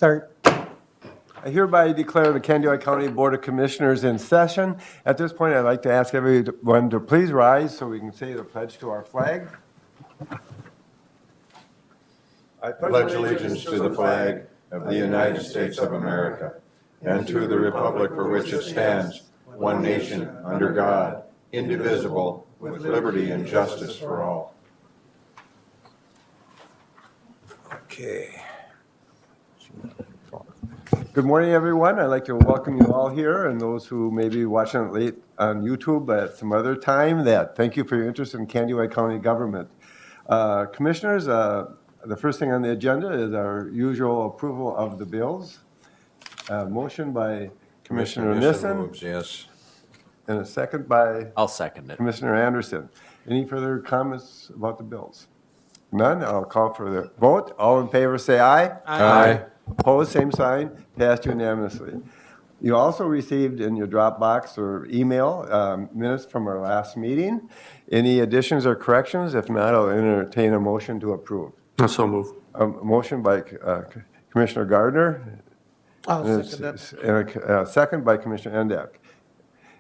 Start. I hereby declare the Candido County Board of Commissioners in session. At this point, I'd like to ask everyone to please rise so we can say the pledge to our flag. I pledge allegiance to the flag of the United States of America and to the republic for which it stands, one nation, under God, indivisible, with liberty and justice for all. Okay. Good morning, everyone. I'd like to welcome you all here and those who may be watching it late on YouTube at some other time. Thank you for your interest in Candido County government. Commissioners, the first thing on the agenda is our usual approval of the bills. Motion by Commissioner Nissen. Moves, yes. And a second by I'll second it. Commissioner Anderson. Any further comments about the bills? None? I'll call for the vote. All in favor say aye. Aye. Opposed, same sign. Passed unanimously. You also received in your Dropbox or email minutes from our last meeting. Any additions or corrections? If not, I'll entertain a motion to approve. So move. A motion by Commissioner Gardner. I'll second that. And a second by Commissioner Endek.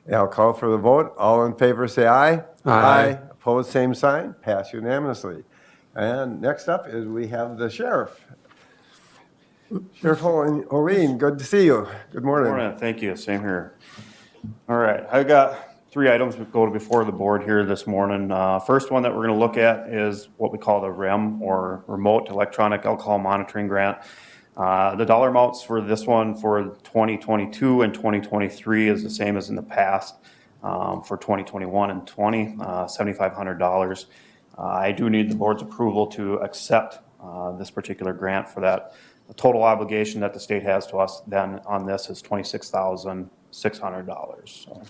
And I'll call for the vote. All in favor say aye. Aye. Opposed, same sign. Passed unanimously. And next up is we have the sheriff. Sheriff O'Reen, good to see you. Good morning. Morning, thank you, same here. All right, I got 3 items to go before the board here this morning. First one that we're gonna look at is what we call the REM, or Remote Electronic Alcohol Monitoring Grant. The dollar amounts for this one for 2022 and 2023 is the same as in the past. For 2021 and 20, $7,500. I do need the board's approval to accept this particular grant for that. The total obligation that the state has to us then on this is $26,600. So,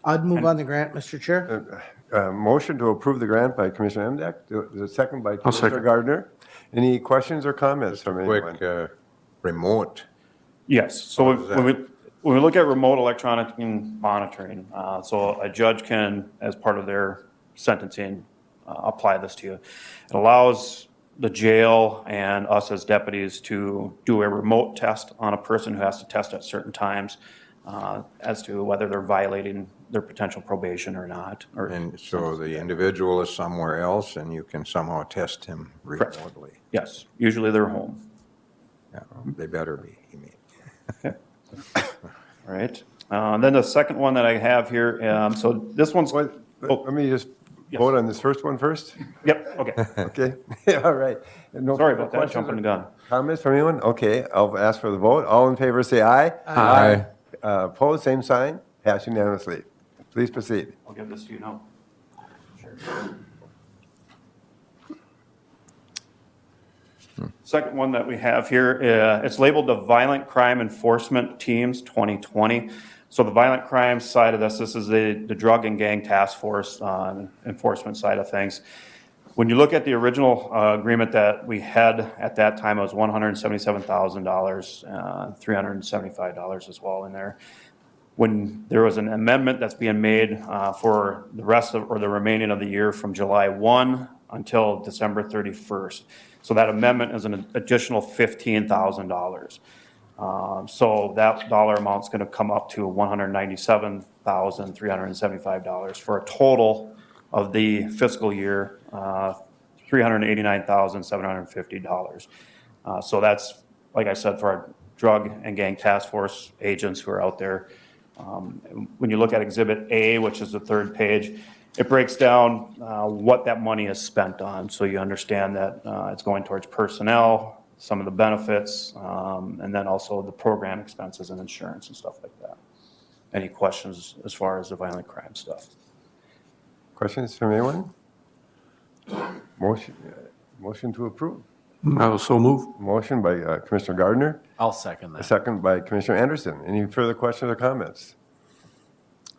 I'd move on the grant, Mr. Chair. Motion to approve the grant by Commissioner Endek, the second by Commissioner second. Gardner. Any questions or comments from anyone? Quick remote. yes, so What is that? when we look at remote electronic monitoring, so a judge can, as part of their sentencing, apply this to you. It allows the jail and us as deputies to do a remote test on a person who has to test at certain times as to whether they're violating their potential probation or not. And so the individual is somewhere else and you can somehow test him Correct. remotely. Yes, usually they're home. Yeah, they better be, you mean. All right. Then the second one that I have here, so this one's, Let me just Yes. vote on this first one first. yep, okay. Okay, all right. No Sorry further about that, questions jumping or the gun. Comments from anyone? Okay, I'll ask for the vote. All in favor say aye. Aye. Opposed, same sign. Passed unanimously. Please proceed. I'll give this to you now. Second one that we have here, it's labeled the Violent Crime Enforcement Teams 2020. So the violent crime side of this is the Drug and Gang Task Force enforcement side of things. When you look at the original agreement that we had at that time, it was $177,000, $375 as well in there. When there was an amendment that's being made for the rest of, or the remaining of the year from July 1 until December 31st. So that amendment is an additional $15,000. So that dollar amount's going to come up to $197,375 for a total of the fiscal year, $389,750. So that's, like I said, for our drug and gang task force agents who are out there. When you look at Exhibit A, which is the third page, it breaks down what that money is spent on. So you understand that it's going towards personnel, some of the benefits, and then also the program expenses and insurance and stuff like that. Any questions as far as the violent crime stuff? Questions from anyone? Motion to approve. I will so move. Motion by Commissioner Gardner, I'll second a that. second by Commissioner Anderson. Any further questions or comments?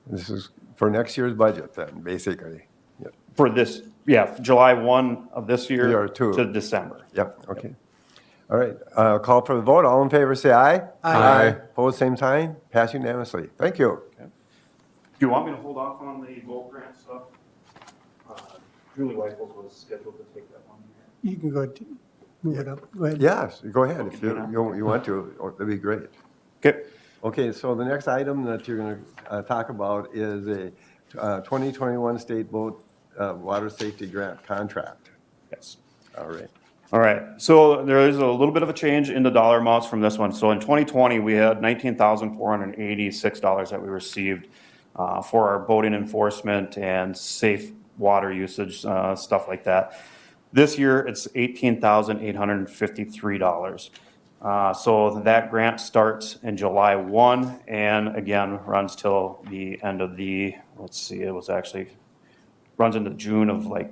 This is for next year's budget then, basically. Yep, For this, yeah, July 1 of this year Year two. to December. Yep, okay. All right, call for the vote. All in favor, say aye. Aye. Opposed, same sign. Pass unanimously. Thank you. Do you want me to hold off on the Volt grant stuff? Julie Weichels was scheduled to take that one. You can go ahead. Move it up. Go ahead. Yes, go ahead if you want to, that'd be great. Okay. Okay, so the next item that you're going to talk about is a 2021 State Boat Water Safety Grant contract. Yes. All right. All right, so there is a little bit of a change in the dollar amounts from this one. So in 2020, we had $19,486 that we received for our boating enforcement and safe water usage, stuff like that. This year, it's $18,853. So that grant starts in July 1 and again runs till the end of the, let's see, it was actually, runs into June of like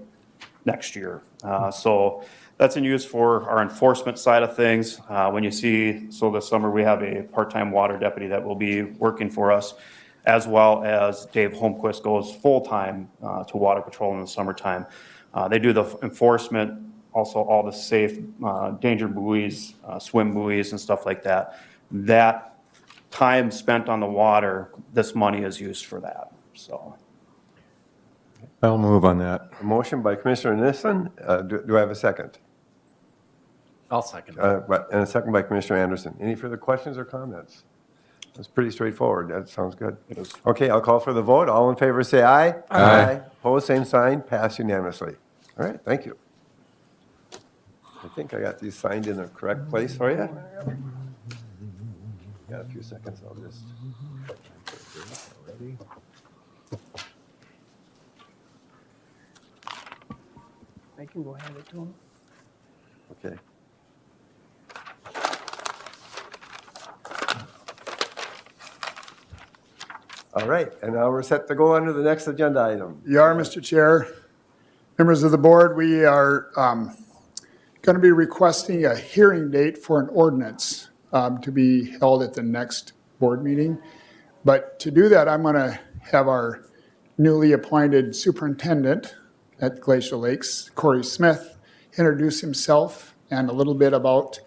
next year. So that's in use for our enforcement side of things. When you see, so this summer we have a part-time water deputy that will be working for us, as well as Dave Holmquist goes full-time to water patrol in the summertime. They do the enforcement, also all the safe danger buoys, swim buoys and stuff like that. That time spent on the water, this money is used for that, so. I'll move on that. A motion by Commissioner Nissen. Do I have a second? I'll second. And a second by Commissioner Anderson. Any further questions or comments? It's pretty straightforward. That sounds good. It is. Okay, I'll call for the vote. All in favor, say aye. Aye. Opposed, same sign. Passed unanimously. All right, thank you. I think I got these signed in the correct place for you. Got a few seconds, I'll just. I can go hand it to him. Okay. All right, and now we're set to go on to the next agenda item. You are, Mr. Chair. Members of the board, we are going to be requesting a hearing date for an ordinance to be held at the next board meeting. But to do that, I'm going to have our newly appointed superintendent at Glacial Lakes, Corey Smith, introduce himself and a little bit about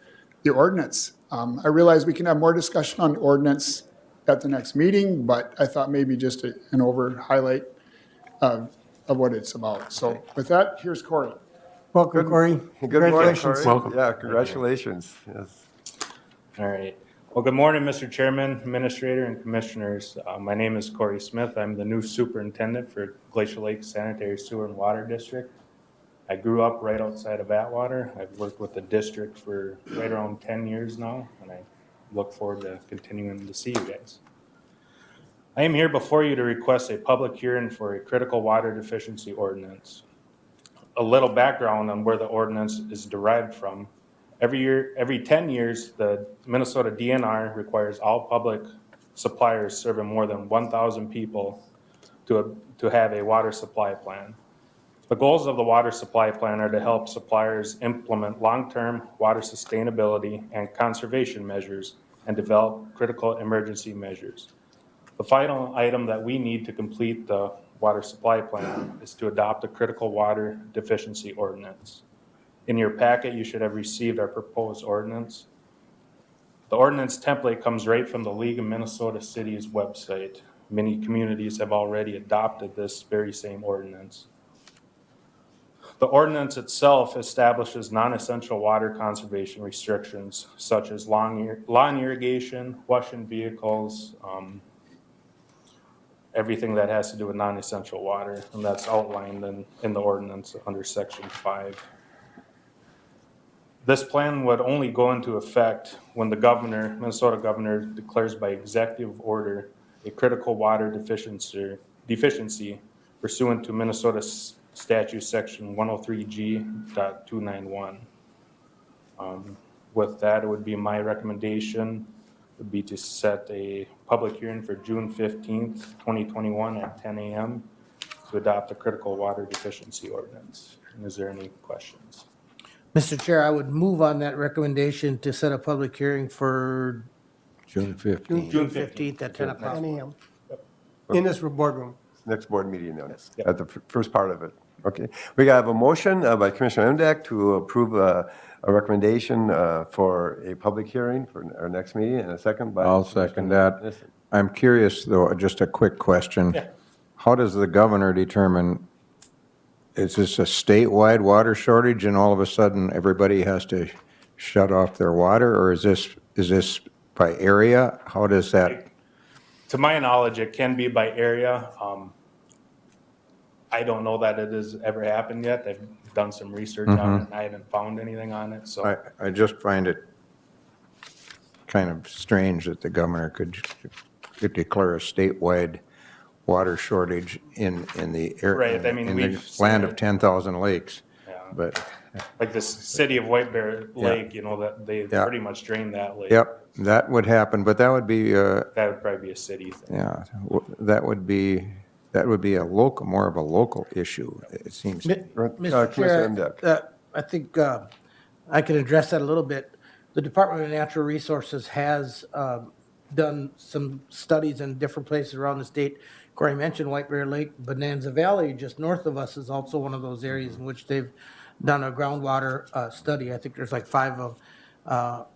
the ordinance. I realize we can have more discussion on the ordinance at the next meeting, but I thought maybe just an over highlight of what it's about. So with that, here's Corey. Welcome, Corey. Good morning, Corey. Congratulations. Yeah, congratulations. Yes. All right. Well, good morning, Mr. Chairman, Administrator, and Commissioners. My name is Corey Smith. I'm the new superintendent for Glacial Lake Sanitary Sewer and Water District. I grew up right outside of Atwater. I've worked with the district for right around 10 years now, and I look forward to continuing to see you guys. I am here before you to request a public hearing for a critical water deficiency ordinance. A little background on where the ordinance is derived from. Every 10 years, the Minnesota DNR requires all public suppliers serving more than 1,000 people to have a water supply plan. The goals of the water supply plan are to help suppliers implement long-term water sustainability and conservation measures and develop critical emergency measures. The final item that we need to complete the water supply plan is to adopt a critical water deficiency ordinance. In your packet, you should have received our proposed ordinance. The ordinance template comes right from the League of Minnesota Cities website. Many communities have already adopted this very same ordinance. The ordinance itself establishes non-essential water conservation restrictions such as lawn irrigation, washing vehicles, everything that has to do with non-essential water, and that's outlined in the ordinance under Section 5. This plan would only go into effect when the governor, Minnesota governor, declares by executive order a critical water deficiency pursuant to Minnesota Statute Section 103G.291. With that, it would be my recommendation would be to set a public hearing for June 15th, 2021 at 10 a.m. to adopt a critical water deficiency ordinance. And is there any questions? Mr. Chair, I would move on that recommendation to set a public hearing for June 15th. June 15th at 10 o'clock. 10 a.m. in this boardroom. Next board meeting then, Yep. at the first part of it. Okay. We have a motion by Commissioner Emdek to approve a recommendation for a public hearing for our next meeting, and a second by. I'll second that. Nissen. I'm curious, though, just a quick question. Yeah. How does the governor determine is this a statewide water shortage and all of a sudden everybody has to shut off their water? Or is this by area? How does that? To my knowledge, it can be by area. I don't know that it has ever happened yet. I've done some research on it and I haven't found anything on it, so. I just find it kind of strange that the governor could declare a statewide water shortage in the area. Right, I mean, in the we've seen land it. of 10,000 lakes. Yeah. But, Like this city of White Bear Lake, you know, that they Yeah. pretty much drained that lake. yep, that would happen, but that would be, That would probably be a city thing. yeah, that would be a local, more of a local issue, it seems. Mr. Commissioner Chair, Emdek. I think I can address that a little bit. The Department of Natural Resources has done some studies in different places around the state. Corey mentioned White Bear Lake, Bonanza Valley, just north of us, is also one of those areas in which they've done a groundwater study. I think there's like 5 of them.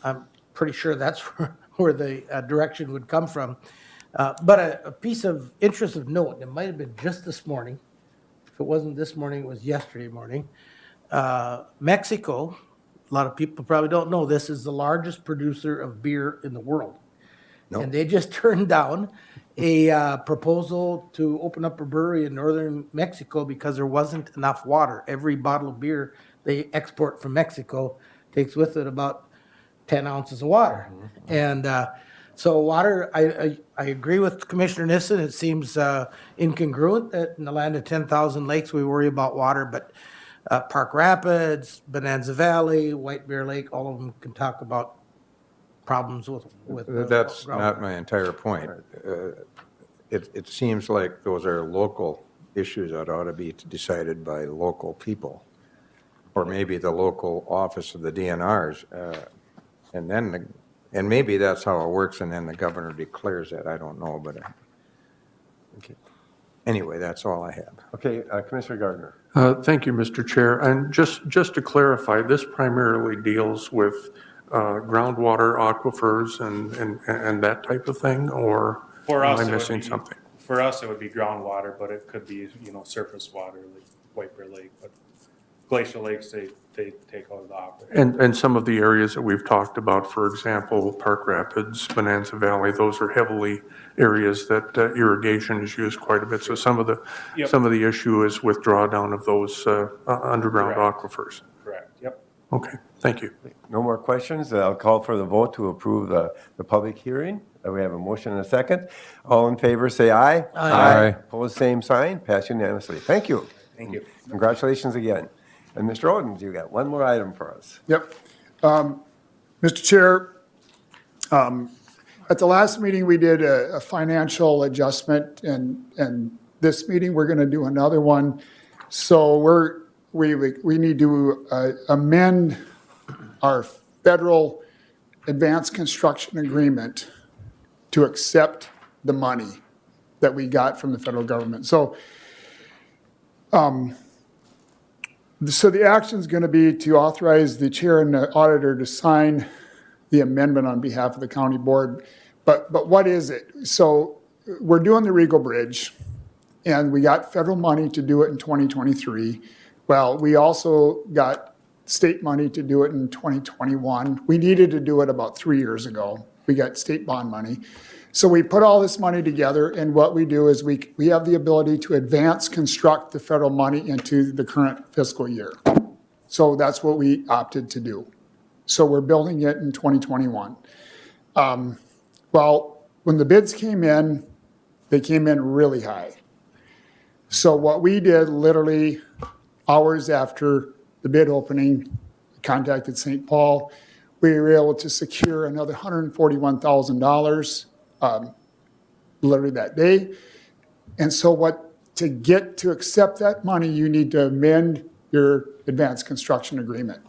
I'm pretty sure that's where the direction would come from. But a piece of interest of note, it might have been just this morning. If it wasn't this morning, it was yesterday morning. Mexico, a lot of people probably don't know this, is the largest producer of beer in the world. And they just turned down a proposal to open up a brewery in northern Mexico because there wasn't enough water. Every bottle of beer they export from Mexico takes with it about 10 ounces of water. And so water, I agree with Commissioner Nissen. It seems incongruent that in the land of 10,000 lakes, we worry about water, but Park Rapids, Bonanza Valley, White Bear Lake, all of them can talk about problems with That's groundwater. not my entire point. It seems like those are local issues that ought to be decided by local people, or maybe the local office of the DNRs. And maybe that's how it works, and then the governor declares that. I don't know, but Okay. anyway, that's all I have. Okay, Commissioner Gardner. Thank you, Mr. Chair. And just to clarify, this primarily deals with groundwater aquifers and that type of thing, or For am us, I it would missing be- something? For us, it would be groundwater, but it could be, you know, surface water, like White Bear Lake. But glacial lakes, they take all the aquifer. And some of the areas that we've talked about, for example, Park Rapids, Bonanza Valley, those are heavily areas that irrigation is used quite a bit. So some of the issue is with drawdown of those underground Correct. aquifers. Correct, yep. Okay, thank you. No more questions. I'll call for the vote to approve the public hearing. We have a motion and a second. All in favor, say aye. Aye. Opposed, same sign. Pass unanimously. Thank you. Thank you. Congratulations again. And Mr. Odens, you got one more item for us. Yep. Mr. Chair, at the last meeting, we did a financial adjustment, and this meeting, we're going to do another one. So we need to amend our federal advanced construction agreement to accept the money that we got from the federal government. So the action is going to be to authorize the chair and the auditor to sign the amendment on behalf of the county board. But what is it? So we're doing the Regal Bridge, and we got federal money to do it in 2023. Well, we also got state money to do it in 2021. We needed to do it about 3 years ago. We got state bond money. So we put all this money together, and what we do is we have the ability to advance construct the federal money into the current fiscal year. So that's what we opted to do. So we're building it in 2021. Well, when the bids came in, they came in really high. So what we did, literally hours after the bid opening, contacted St. Paul. We were able to secure another $141,000 literally that day. And so to get to accept that money, you need to amend your advanced construction agreement.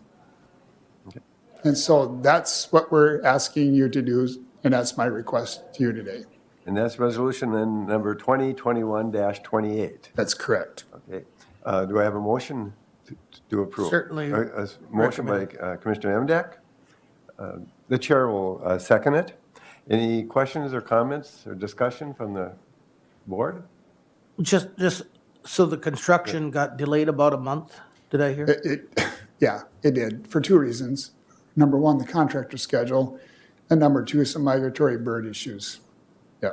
And so that's what we're asking you to do, and that's my request to you today. And that's resolution then number 2021-28. That's correct. Okay. Do I have a motion to approve? Certainly A motion by Commissioner Emdek. The chair will second it. Any questions or comments or discussion from the board? Just So the construction got delayed about a month, did I hear? Yeah, it did, for two reasons. Number one, the contractor schedule, and number two, some migratory bird issues. Yeah.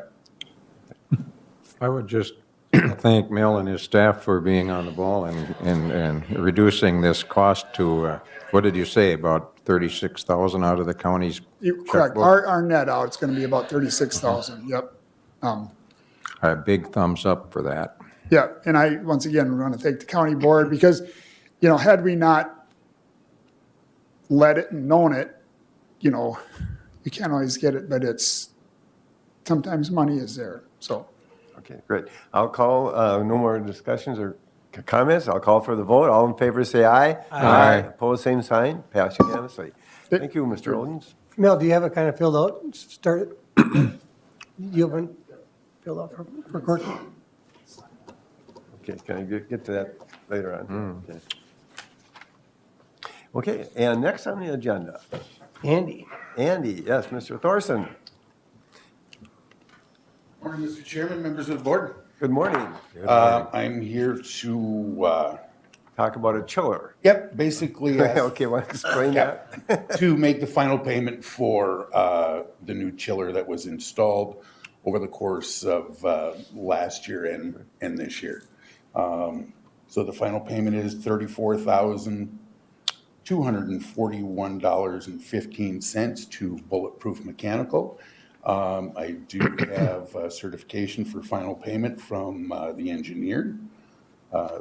I would just thank Mel and his staff for being on the ball and reducing this cost to, what did you say, about 36,000 out of the county's Correct. checkbook? Our net out, it's gonna be about 36,000, yep. A big thumbs up for that. Yeah, and I, once again, want to thank the county board because, had we not let it and known it, you can't always get it, but sometimes money is there, so. Okay, great. I'll call, no more discussions or comments. I'll call for the vote. All in favor, say aye. Aye. Opposed, same sign. Pass unanimously. Thank you, Mr. Odens. Mel, do you have it kind of filled out? Start it? You haven't filled out for court? Okay, can I get to that later on? Okay. Okay, and next on the agenda, Andy. Andy, yes, Mr. Thorson. Morning, Mr. Chairman, members of the board. Good morning. I'm here to, Talk about a chiller. basically Okay, want to explain that? to make the final payment for the new chiller that was installed over the course of last year and this year. So the final payment is $34,241.15 to Bulletproof Mechanical. I do have a certification for final payment from the engineer.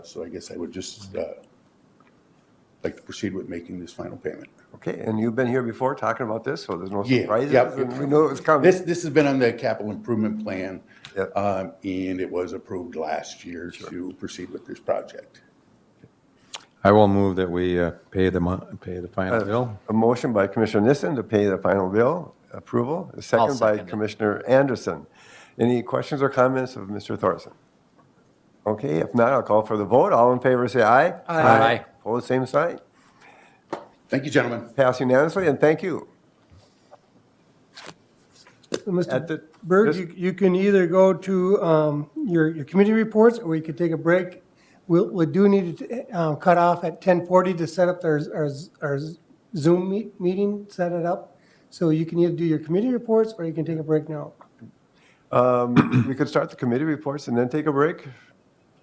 So I guess I would just like to proceed with making this final payment. Okay, and you've been here before talking about this, so there's no Yeah, surprises? yep. And we knew it was coming. This has been on the capital improvement plan, Yep. and it was approved last year to proceed with this project. I will move that we pay the final bill. A motion by Commissioner Nissen to pay the final bill, approval. A second by Commissioner Anderson. Any questions or comments of Mr. Thorson? Okay, if not, I'll call for the vote. All in favor, say aye. Aye. Opposed, same sign. Thank you, gentlemen. Pass unanimously, and thank you. At Mr. the- Bird, this- you can either go to your committee reports, or you could take a break. We do need to cut off at 10:40 to set up our Zoom meeting, set it up. So you can either do your committee reports, or you can take a break now. We could start the committee reports and then take a break.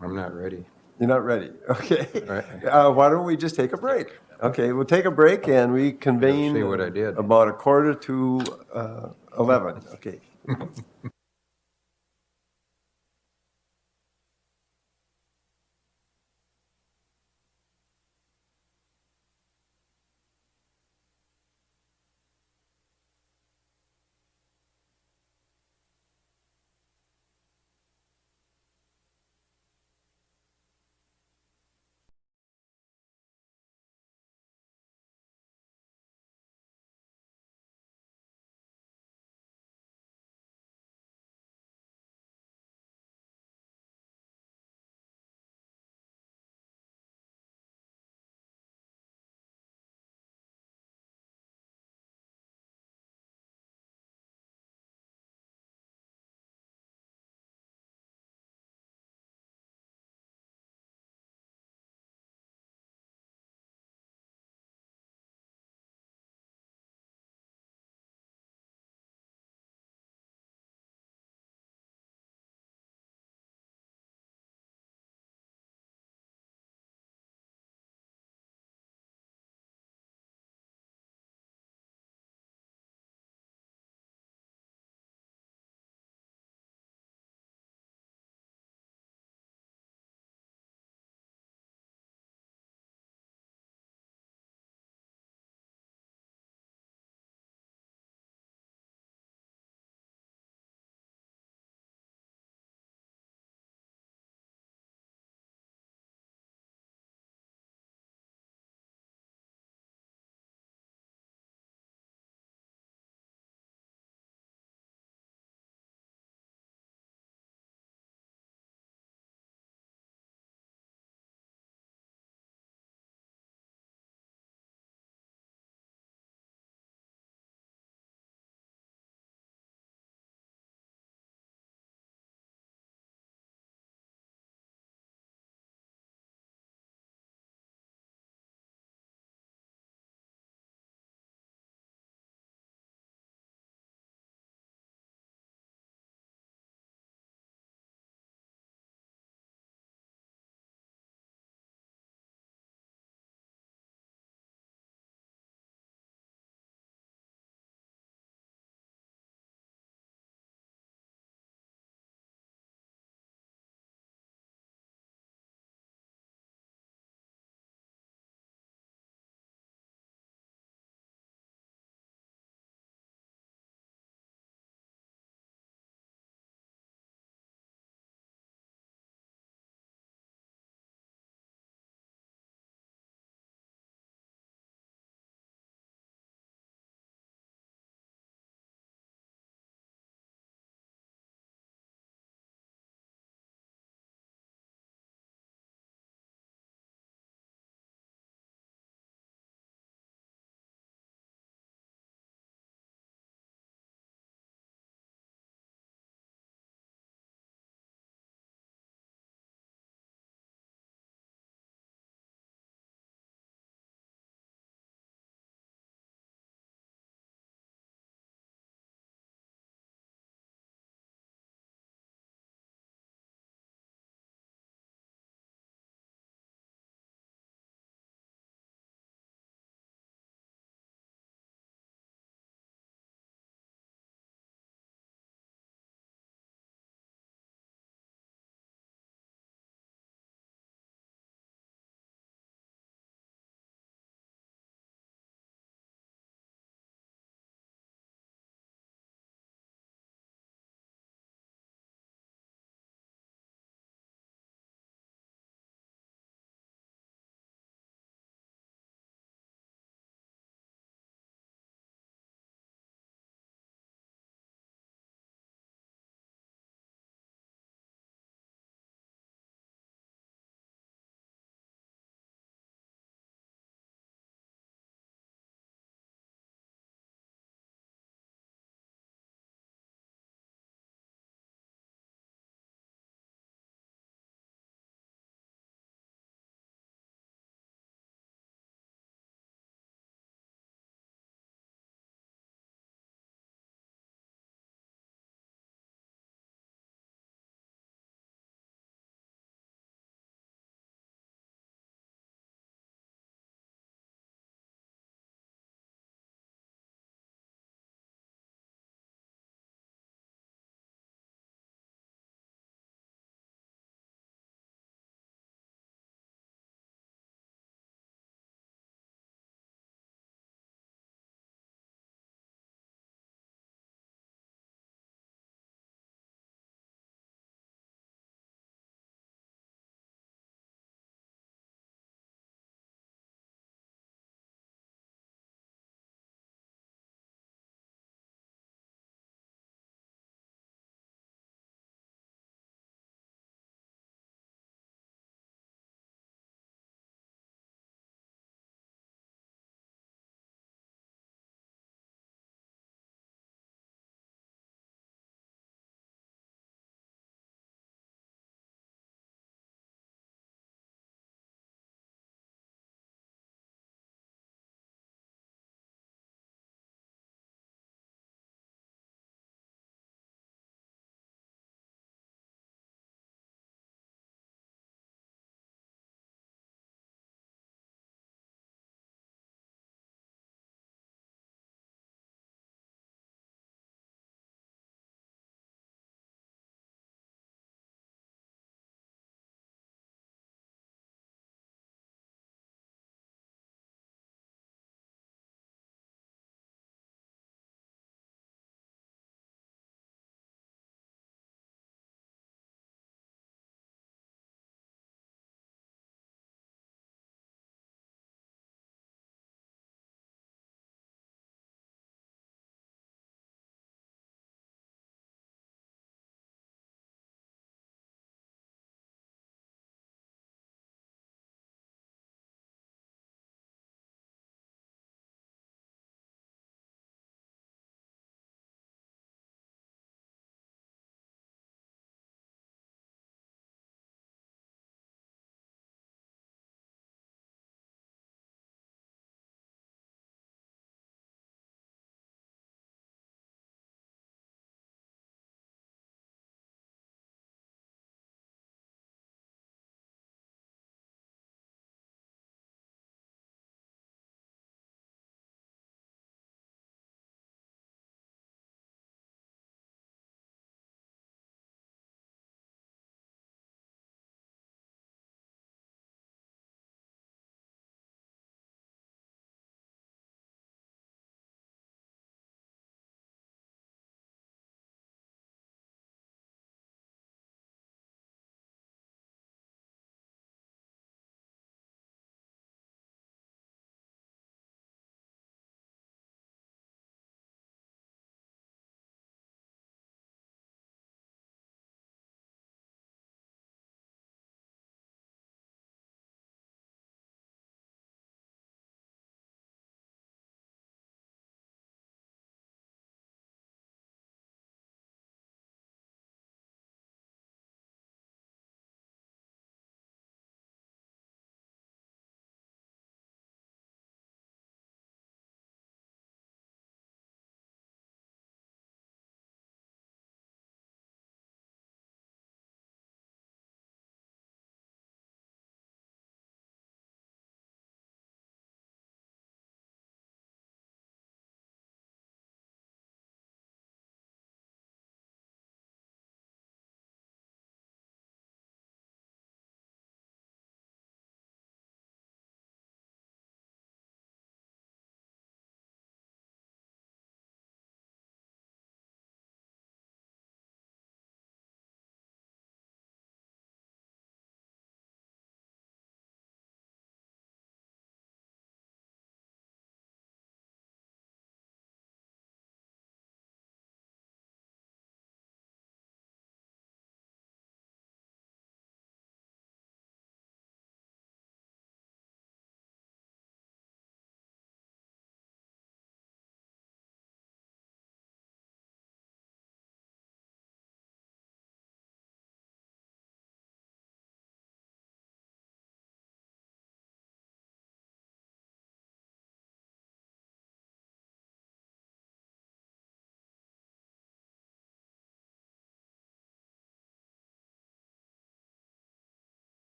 I'm not ready. You're not ready, okay? Right. Why don't we just take a break? Okay, we'll take a break and reconvene. See what I did. About 11:45, okay.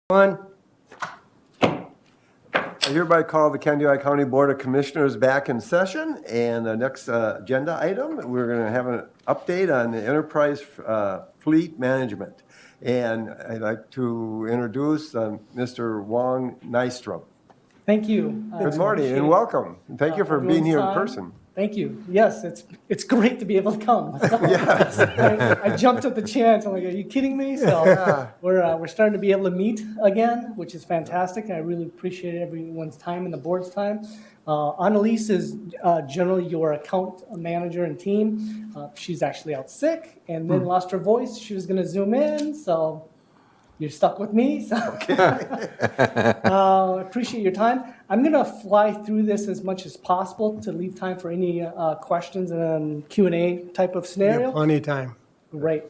One. I hereby call the Candido County Board of Commissioners back in session, and the next agenda item, we're going to have an update on the enterprise fleet management. And I'd like to introduce Mr. Wong Nystrom. Thank you. Good morning and welcome. Thank you for being here in everyone's person. Thank you. Yes, it's great to be able to come. Yes. I jumped at the chance. I'm like, are you kidding me? So we're starting to be able to meet again, which is fantastic. I really appreciate everyone's time and the board's time. Annalise is generally your account manager and team. She's actually out sick and then lost her voice. She was going to Zoom in, so you're stuck with me. So appreciate your time. I'm going to fly through this as much as possible to leave time for any questions and Q&A type of We scenario. have plenty of time. Great.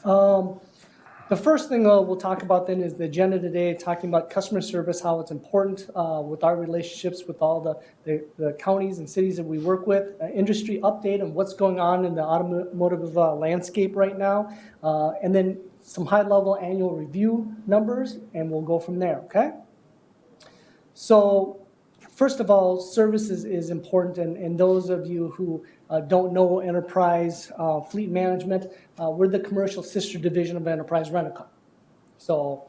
The first thing we'll talk about then is the agenda today, talking about customer service, how it's important with our relationships with all the counties and cities that we work with, industry update on what's going on in the automotive landscape right now, and then some high-level annual review numbers, and we'll go from there, okay? So first of all, services is important, and those of you who don't know Enterprise Fleet Management, we're the commercial sister division of Enterprise Rent-A-Car. So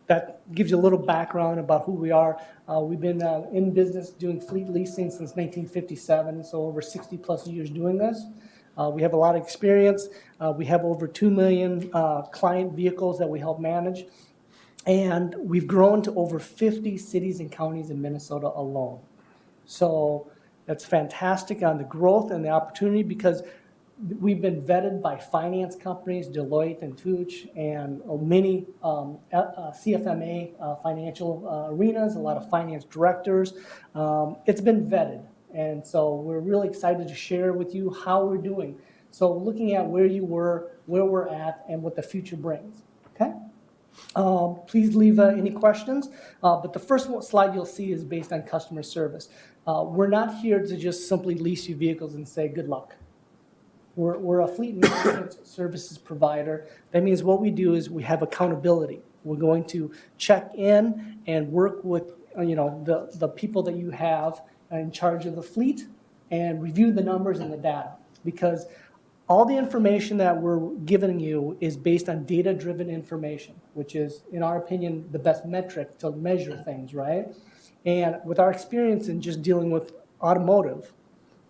that gives you a little background about who we are. We've been in business doing fleet leasing since 1957, so over 60 plus years doing this. We have a lot of experience. We have over 2 million client vehicles that we help manage. And we've grown to over 50 cities and counties in Minnesota alone. So that's fantastic on the growth and the opportunity because we've been vetted by finance companies, Deloitte and Touche, and many CFMA financial arenas, a lot of finance directors. It's been vetted. And so we're really excited to share with you how we're doing. So looking at where you were, where we're at, and what the future brings, okay? Please leave any questions. But the first slide you'll see is based on customer service. We're not here to just simply lease you vehicles and say good luck. We're a fleet management services provider. That means what we do is we have accountability. We're going to check in and work with the people that you have in charge of the fleet and review the numbers and the data, because all the information that we're giving you is based on data-driven information, which is, in our opinion, the best metric to measure things, right? And with our experience in just dealing with automotive,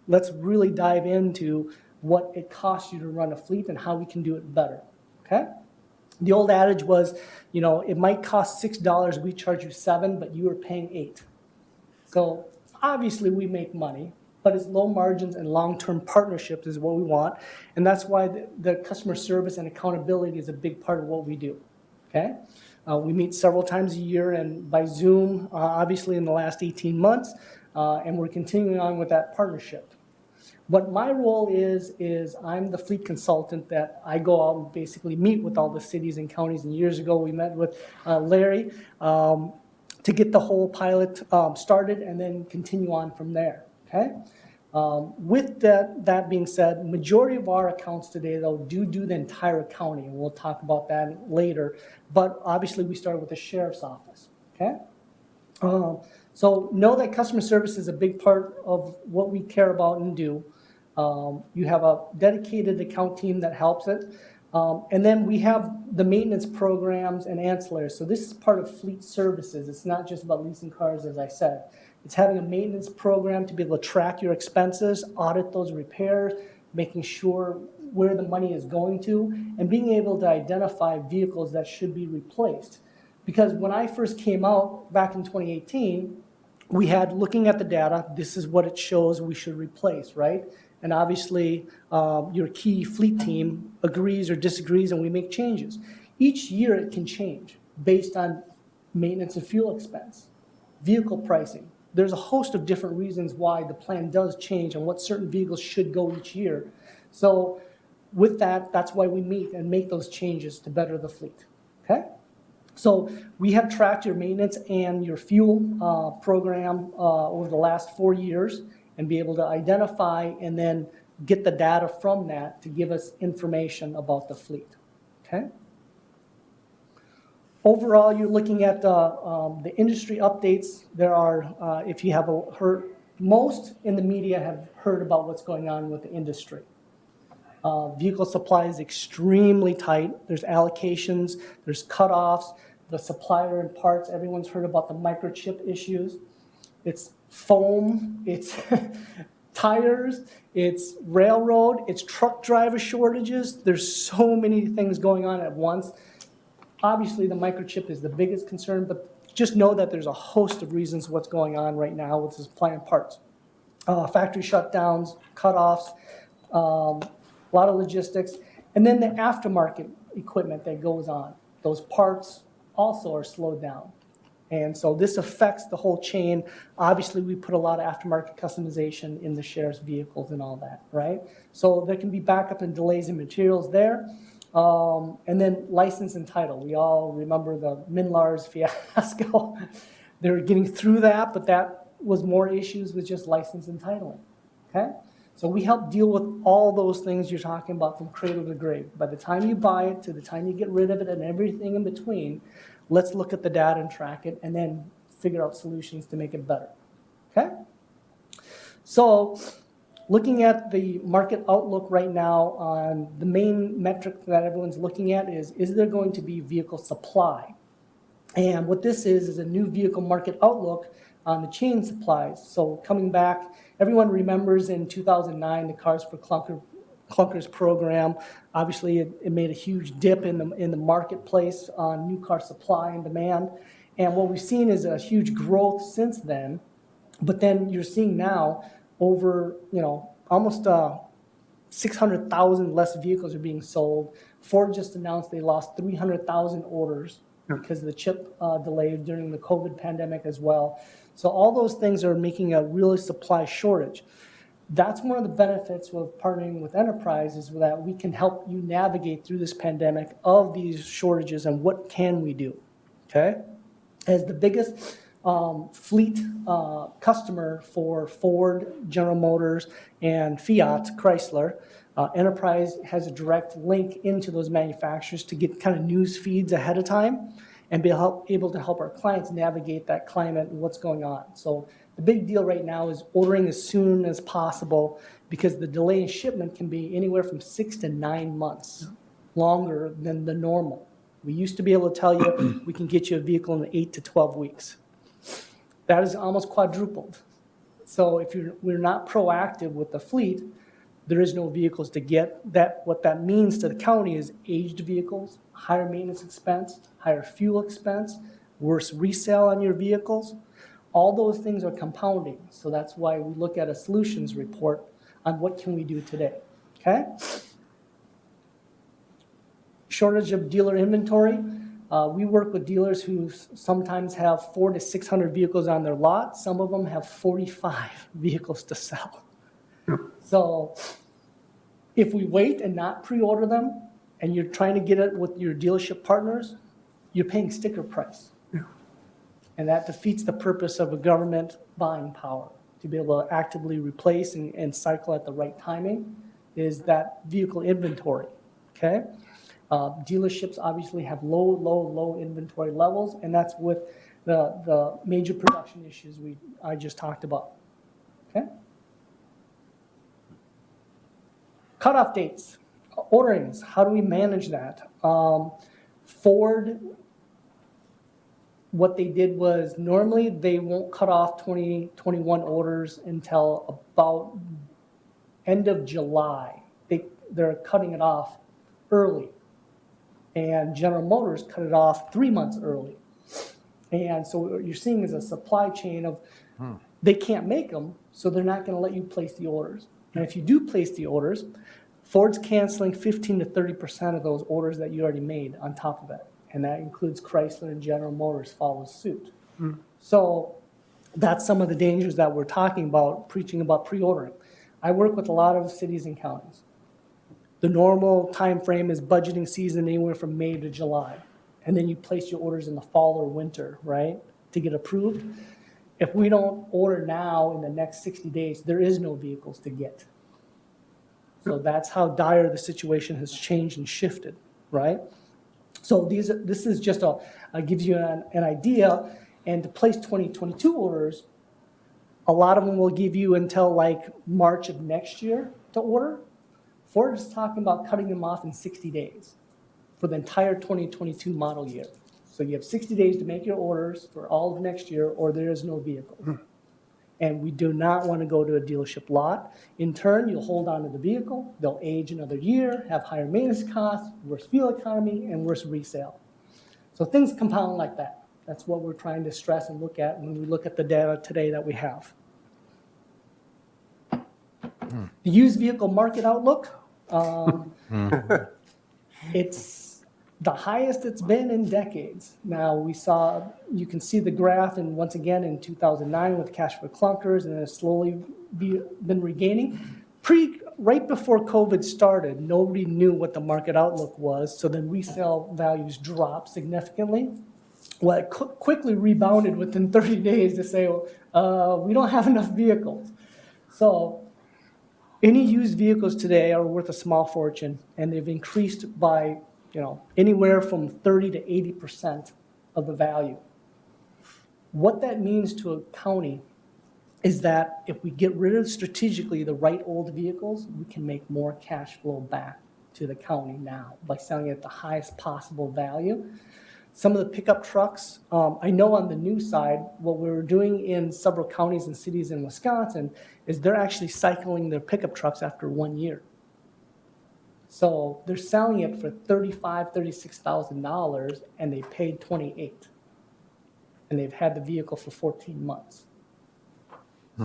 let's really dive into what it costs you to run a fleet and how we can do it better, okay? The old adage was, it might cost $6, we charge you $7, but you are paying $8. So obviously we make money, but it's low margins and long-term partnerships is what we want. And that's why the customer service and accountability is a big part of what we do, okay? We meet several times a year and by Zoom, obviously in the last 18 months, and we're continuing on with that partnership. What my role is I'm the fleet consultant that I go out and basically meet with all the cities and counties. And years ago, we met with Larry to get the whole pilot started and then continue on from there, okay? With that being said, majority of our accounts today, though, do the entire county, and we'll talk about that later. But obviously, we started with the sheriff's office, okay? So know that customer service is a big part of what we care about and do. You have a dedicated account team that helps it. And then we have the maintenance programs and ancillaries. So this is part of fleet services. It's not just about leasing cars, as I said. It's having a maintenance program to be able to track your expenses, audit those repairs, making sure where the money is going to, and being able to identify vehicles that should be replaced. Because when I first came out back in 2018, we had, looking at the data, this is what it shows we should replace, right? And obviously, your key fleet team agrees or disagrees, and we make changes. Each year it can change based on maintenance and fuel expense, vehicle pricing. There's a host of different reasons why the plan does change and what certain vehicles should go each year. So with that, that's why we meet and make those changes to better the fleet, okay? So we have tracked your maintenance and your fuel program over the last 4 years and be able to identify and then get the data from that to give us information about the fleet, okay? Overall, you're looking at the industry updates. There are, if you have heard, most in the media have heard about what's going on with the industry. Vehicle supply is extremely tight. There's allocations, there's cutoffs, the supplier and parts. Everyone's heard about the microchip issues. It's foam, it's tires, it's railroad, it's truck driver shortages. There's so many things going on at once. Obviously, the microchip is the biggest concern, but just know that there's a host of reasons what's going on right now with supply and parts. Factory shutdowns, cutoffs, a lot of logistics, and then the aftermarket equipment that goes on. Those parts also are slowed down. And so this affects the whole chain. Obviously, we put a lot of aftermarket customization in the sheriff's vehicles and all that, right? So there can be backup and delays in materials there. And then license and title. We all remember the Minlars fiasco. They were getting through that, but that was more issues with just license and titling, okay? So we help deal with all those things you're talking about from cradle to grave. By the time you buy it to the time you get rid of it and everything in between, let's look at the data and track it and then figure out solutions to make it better, okay? So looking at the market outlook right now, on the main metric that everyone's looking at is there going to be vehicle supply? And what this is a new vehicle market outlook on the chain supplies. So coming back, everyone remembers in 2009, the Cars for Clunkers program. Obviously, it made a huge dip in the marketplace on new car supply and demand. And what we've seen is a huge growth since then. But then you're seeing now over, almost 600,000 less vehicles are being sold. Ford just announced they lost 300,000 orders because of the chip delay during the COVID pandemic as well. So all those things are making a real supply shortage. That's one of the benefits of partnering with Enterprise, is that we can help you navigate through this pandemic of these shortages and what can we do, okay? As the biggest fleet customer for Ford, General Motors, and Fiat Chrysler, Enterprise has a direct link into those manufacturers to get kind of news feeds ahead of time and be able to help our clients navigate that climate and what's going on. So the big deal right now is ordering as soon as possible, because the delay in shipment can be anywhere from 6 to 9 months longer than the normal. We used to be able to tell you we can get you a vehicle in 8 to 12 weeks. That is almost quadrupled. So if we're not proactive with the fleet, there is no vehicles to get. What that means to the county is aged vehicles, higher maintenance expense, higher fuel expense, worse resale on your vehicles. All those things are compounding. So that's why we look at a solutions report on what can we do today, okay? Shortage of dealer inventory. We work with dealers who sometimes have 400 to 600 vehicles on their lot. Some of them have 45 vehicles to sell. So if we wait and not pre-order them, and you're trying to get it with your dealership partners, you're paying sticker price. And that defeats the purpose of a government buying power, to be able to actively replace and cycle at the right timing, is that vehicle inventory, okay? Dealerships obviously have low inventory levels, and that's with the major production issues I just talked about, okay? Cutoff dates, orderings, how do we manage that? Ford, what they did was, normally they won't cut off 2021 orders until about end of July. They're cutting it off early. And General Motors cut it off 3 months early. And so what you're seeing is a supply chain of, they can't make them, so they're not going to let you place the orders. And if you do place the orders, Ford's canceling 15 to 30% of those orders that you already made on top of it. And that includes Chrysler and General Motors follow suit. So that's some of the dangers that we're talking about, preaching about pre-ordering. I work with a lot of cities and counties. The normal time frame is budgeting season anywhere from May to July. And then you place your orders in the fall or winter, right, to get approved. If we don't order now in the next 60 days, there is no vehicles to get. So that's how dire the situation has changed and shifted, right? So this is just gives you an idea, and to place 2022 orders, a lot of them will give you until like March of next year to order. Ford is talking about cutting them off in 60 days for the entire 2022 model year. So you have 60 days to make your orders for all of next year, or there is no vehicle. And we do not want to go to a dealership lot. In turn, you'll hold on to the vehicle, they'll age another year, have higher maintenance costs, worse fuel economy, and worse resale. So things compound like that. That's what we're trying to stress and look at when we look at the data today that we have. The used vehicle market outlook, it's the highest it's been in decades. Now you can see the graph, and once again in 2009 with cash for clunkers, and it's slowly been regaining. Right before COVID started, nobody knew what the market outlook was, so then resale values dropped significantly. Well, it quickly rebounded within 30 days to say, we don't have enough vehicles. So any used vehicles today are worth a small fortune, and they've increased by anywhere from 30 to 80% of the value. What that means to a county is that if we get rid of strategically the right old vehicles, we can make more cash flow back to the county now by selling it at the highest possible value. Some of the pickup trucks, I know on the new side, what we're doing in several counties and cities in Wisconsin is they're actually cycling their pickup trucks after 1 year. So they're selling it for $35,000, $36,000, and they paid $28,000, and they've had the vehicle for 14 months.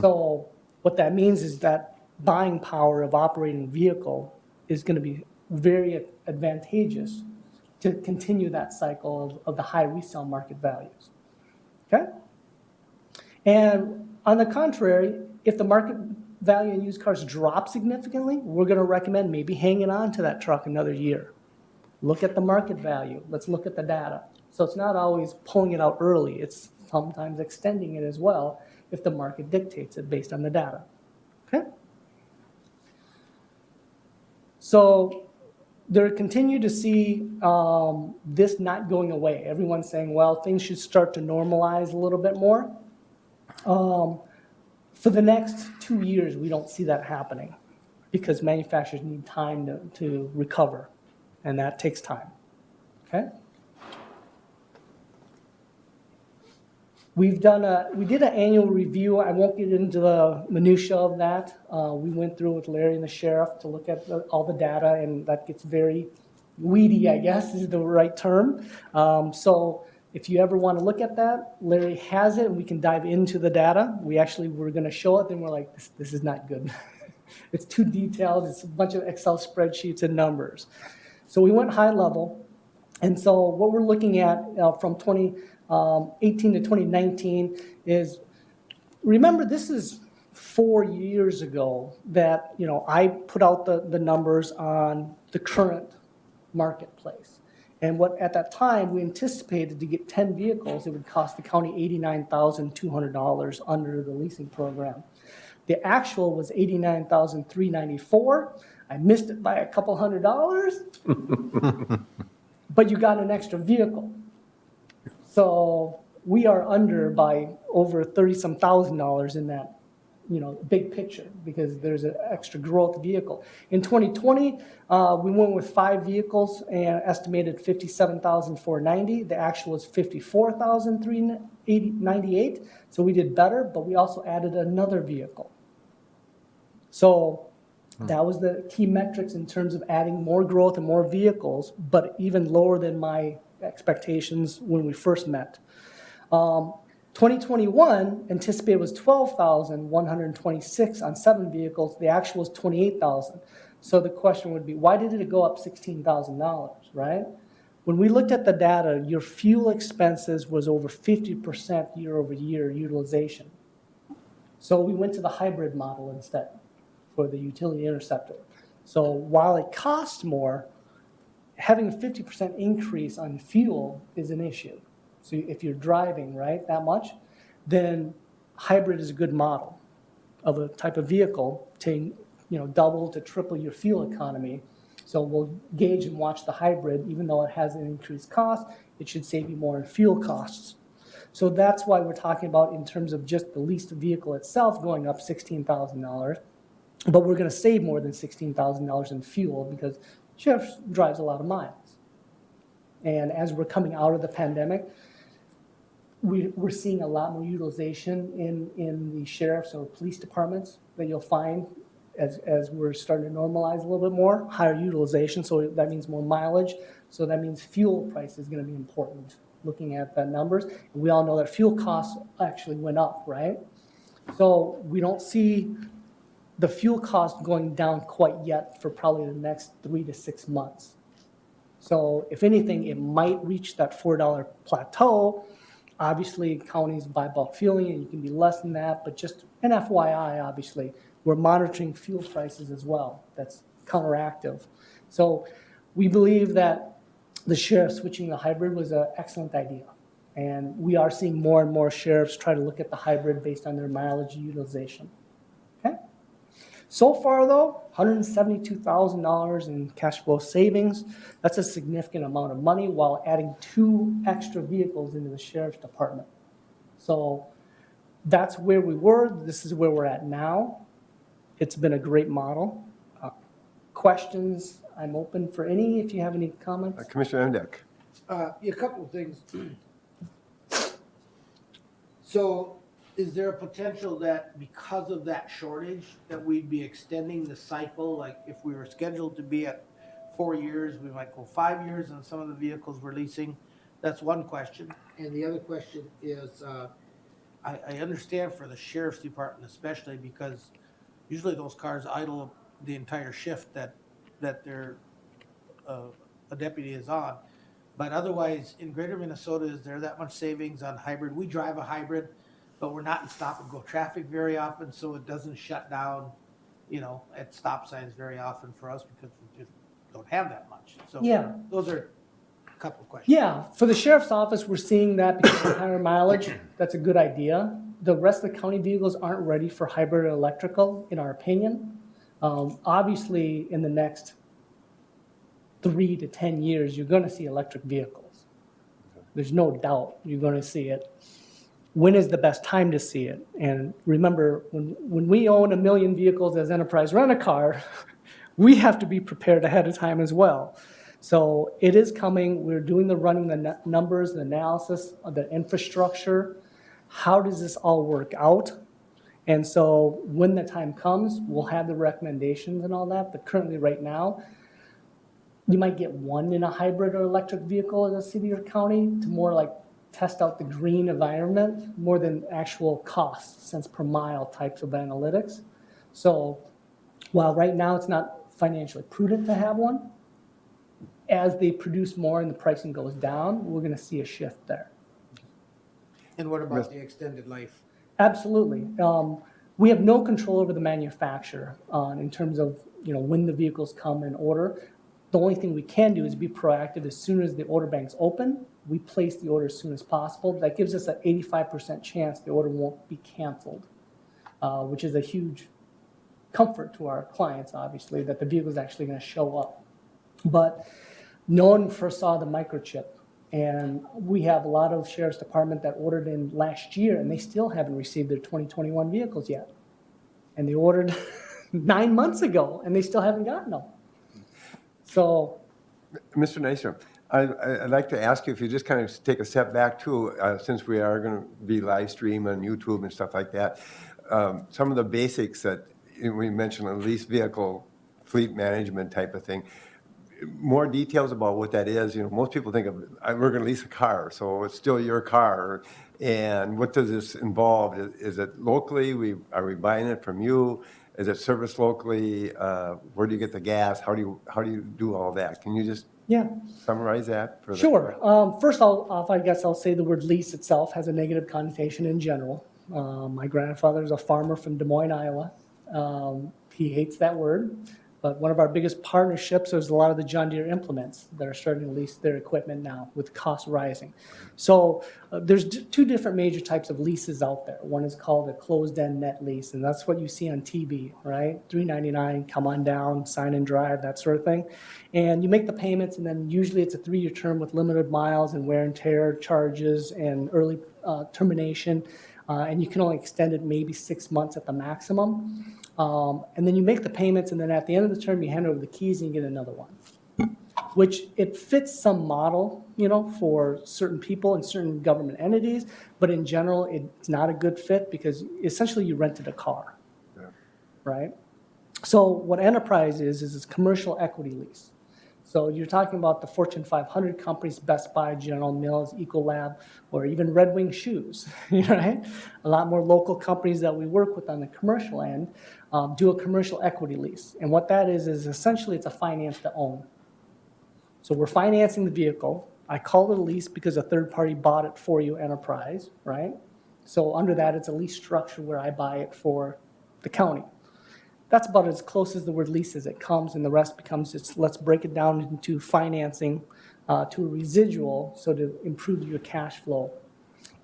So what that means is that buying power of operating a vehicle is going to be very advantageous to continue that cycle of the high resale market values. Okay? And on the contrary, if the market value in used cars drop significantly, we're going to recommend maybe hanging on to that truck another year. Look at the market value. Let's look at the data. So it's not always pulling it out early. It's sometimes extending it as well if the market dictates it based on the data. Okay? So there continue to see this not going away. Everyone's saying, well, things should start to normalize a little bit more. For the next 2 years, we don't see that happening because manufacturers need time to recover, and that takes time. Okay? We did an annual review. I won't get into the minutia of that. We went through with Larry and the sheriff to look at all the data, and that gets very weedy, I guess is the right term. So if you ever want to look at that, Larry has it, and we can dive into the data. We actually were going to show it, then we're like, this is not good. It's too detailed. It's a bunch of Excel spreadsheets and numbers. So we went high level, and so what we're looking at from 2018 to 2019 is, remember this is 4 years ago that I put out the numbers on the current marketplace. And what at that time we anticipated to get 10 vehicles, it would cost the county $89,200 under the leasing program. The actual was $89,394. I missed it by a couple $100, but you got an extra vehicle. So we are under by over $30-some thousand in that, big picture because there's an extra growth vehicle. In 2020, we went with 5 vehicles and estimated $57,490. The actual was $54,398. So we did better, but we also added another vehicle. So that was the key metrics in terms of adding more growth and more vehicles, but even lower than my expectations when we first met. 2021 anticipated was 12,126 on 7 vehicles. The actual was 28,000. So the question would be, why did it go up $16,000, right? When we looked at the data, your fuel expenses was over 50% year over year utilization. So we went to the hybrid model instead for the utility interceptor. So while it costs more, having a 50% increase on fuel is an issue. So if you're driving, right, that much, then hybrid is a good model of a type of vehicle to, double to triple your fuel economy So we'll gauge and watch the hybrid, even though it has an increased cost, it should save you more in fuel costs. So that's why we're talking about in terms of just the leased vehicle itself going up $16,000. But we're going to save more than $16,000 in fuel because sheriff drives a lot of miles. And as we're coming out of the pandemic, we're seeing a lot more utilization in the sheriff's or police departments that you'll find as we're starting to normalize a little bit more, higher utilization, so that means more mileage. So that means fuel price is going to be important, looking at the numbers. And we all know that fuel costs actually went up, right? So we don't see the fuel cost going down quite yet for probably the next 3 to 6 months. So if anything, it might reach that $4 plateau. Obviously, counties buy bulk fueling, and you can be less than that, but just an FYI, obviously, we're monitoring fuel prices as well. That's counteractive. So we believe that the sheriff switching the hybrid was an excellent idea. And we are seeing more and more sheriffs try to look at the hybrid based on their mileage utilization. Okay? So far, though, $172,000 in cash flow savings. That's a significant amount of money while adding 2 extra vehicles into the sheriff's department. So that's where we were. This is where we're at now. It's been a great model. Questions, I'm open for any, if you have any comments. Commissioner Emdek. A couple of things. So is there a potential that because of that shortage, that we'd be extending the cycle? Like if we were scheduled to be at 4 years, we might go 5 years on some of the vehicles we're leasing? That's one question. And the other question is, I understand for the sheriff's department especially, because usually those cars idle the entire shift that their a deputy is on. But otherwise, in greater Minnesota, is there that much savings on hybrid? We drive a hybrid, but we're not in stop and go traffic very often, so it doesn't shut down, at stop signs very often for us because we just don't have that much. So Yeah. those are a couple of questions. Yeah, for the sheriff's office, we're seeing that because of higher mileage. That's a good idea. The rest of the county vehicles aren't ready for hybrid or electrical, in our opinion. Obviously, in the next 3 to 10 years, you're going to see electric vehicles. There's no doubt you're going to see it. When is the best time to see it? And remember, when we own 1 million vehicles as Enterprise Rent-A-Car, we have to be prepared ahead of time as well. So it is coming. We're doing running the numbers, the analysis of the infrastructure. How does this all work out? And so when the time comes, we'll have the recommendations and all that. But currently, right now, you might get one in a hybrid or electric vehicle in a city or county to more like test out the green environment more than actual cost, cents per mile types of analytics. So while right now it's not financially prudent to have one, as they produce more and the pricing goes down, we're going to see a shift there. And what about the extended life? Absolutely. We have no control over the manufacturer in terms of when the vehicles come in order. The only thing we can do is be proactive. As soon as the order banks open, we place the order as soon as possible. That gives us an 85% chance the order won't be canceled, which is a huge comfort to our clients, obviously, that the vehicle is actually going to show up. But no one foresaw the microchip. And we have a lot of sheriff's department that ordered in last year, and they still haven't received their 2021 vehicles yet. And they ordered 9 months ago, and they still haven't gotten them. So, Mr. Nystrom, I'd like to ask you if you just kind of take a step back too, since we are going to be live stream on YouTube and stuff like that. Some of the basics that we mentioned, a lease vehicle fleet management type of thing. More details about what that is. Most people think of we're going to lease a car, so it's still your car. And what does this involve? Is it locally? Are we buying it from you? Is it serviced locally? Where do you get the gas? How do you do all that? Can you just summarize that? Sure. First, I guess I'll say the word lease itself has a negative connotation in general. My grandfather is a farmer from Des Moines, Iowa. He hates that word. But one of our biggest partnerships is a lot of the John Deere implements that are starting to lease their equipment now with costs rising. So there's two different major types of leases out there. One is called a closed-end net lease, and that's what you see on TV, right? $399, come on down, sign and drive, that sort of thing. And you make the payments, and then usually it's a 3-year term with limited miles and wear and tear charges and early termination. And you can only extend it maybe 6 months at the maximum. And then you make the payments, and then at the end of the term, you hand over the keys and you get another one. Which it fits some model, for certain people and certain government entities, but in general, it's not a good fit because essentially you rented a car, right? So what Enterprise is it's commercial equity lease. So you're talking about the Fortune 500 companies, Best Buy, General Mills, Ecolab, or even Red Wing Shoes, right? A lot more local companies that we work with on the commercial end do a commercial equity lease. And what that is essentially it's a finance to own. So we're financing the vehicle. I call it a lease because a third party bought it for you, Enterprise, right? So under that, it's a lease structure where I buy it for the county. That's about as close as the word lease as it comes, and the rest becomes let's break it down into financing to a residual, so to improve your cash flow.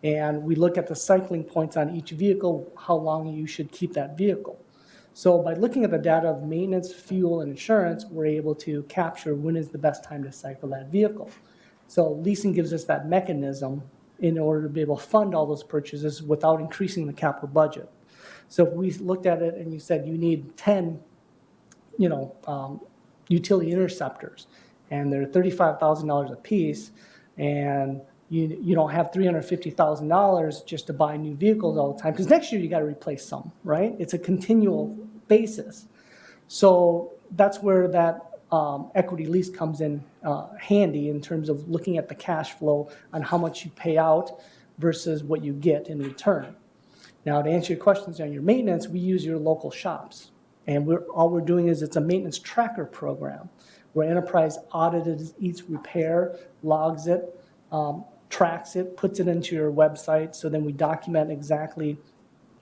And we look at the cycling points on each vehicle, how long you should keep that vehicle. So by looking at the data of maintenance, fuel, and insurance, we're able to capture when is the best time to cycle that vehicle. So leasing gives us that mechanism in order to be able to fund all those purchases without increasing the capital budget. So if we looked at it and you said you need 10, utility interceptors, and they're $35,000 a piece, and you don't have $350,000 just to buy new vehicles all the time, because next year you got to replace some, right? It's a continual basis. So that's where that equity lease comes in handy in terms of looking at the cash flow on how much you pay out versus what you get in return. Now, to answer your questions on your maintenance, we use your local shops. And all we're doing is it's a maintenance tracker program where Enterprise audits each repair, logs it, tracks it, puts it into your website. So then we document exactly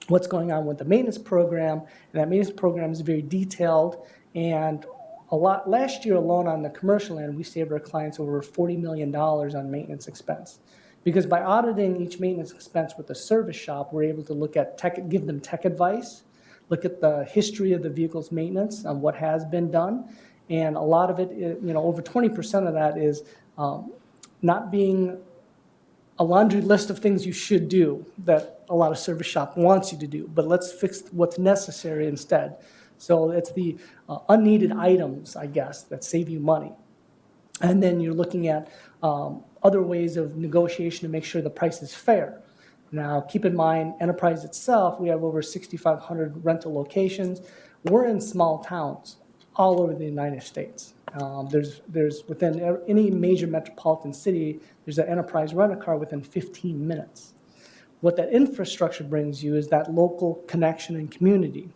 what's going on with the maintenance program. And that maintenance program is very detailed. And last year alone on the commercial end, we saved our clients over $40 million on maintenance expense. Because by auditing each maintenance expense with the service shop, we're able to look at give them tech advice, look at the history of the vehicle's maintenance and what has been done. And a lot of it, over 20% of that is not being a laundry list of things you should do that a lot of service shop wants you to do, but let's fix what's necessary instead. So it's the unneeded items, I guess, that save you money. And then you're looking at other ways of negotiation to make sure the price is fair. Now, keep in mind, Enterprise itself, we have over 6,500 rental locations. We're in small towns all over the United States. There's within any major metropolitan city, there's an Enterprise rent-a-car within 15 minutes. What that infrastructure brings you is that local connection and community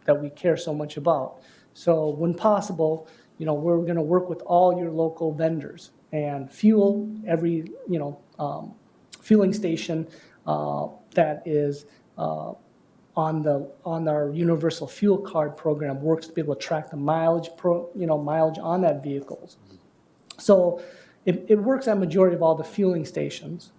that we care so much about. So when possible, we're going to work with all your local vendors and fuel every, fueling station that is on our universal fuel card program works to be able to track the mileage on that vehicles. So it works at majority of all the fueling stations.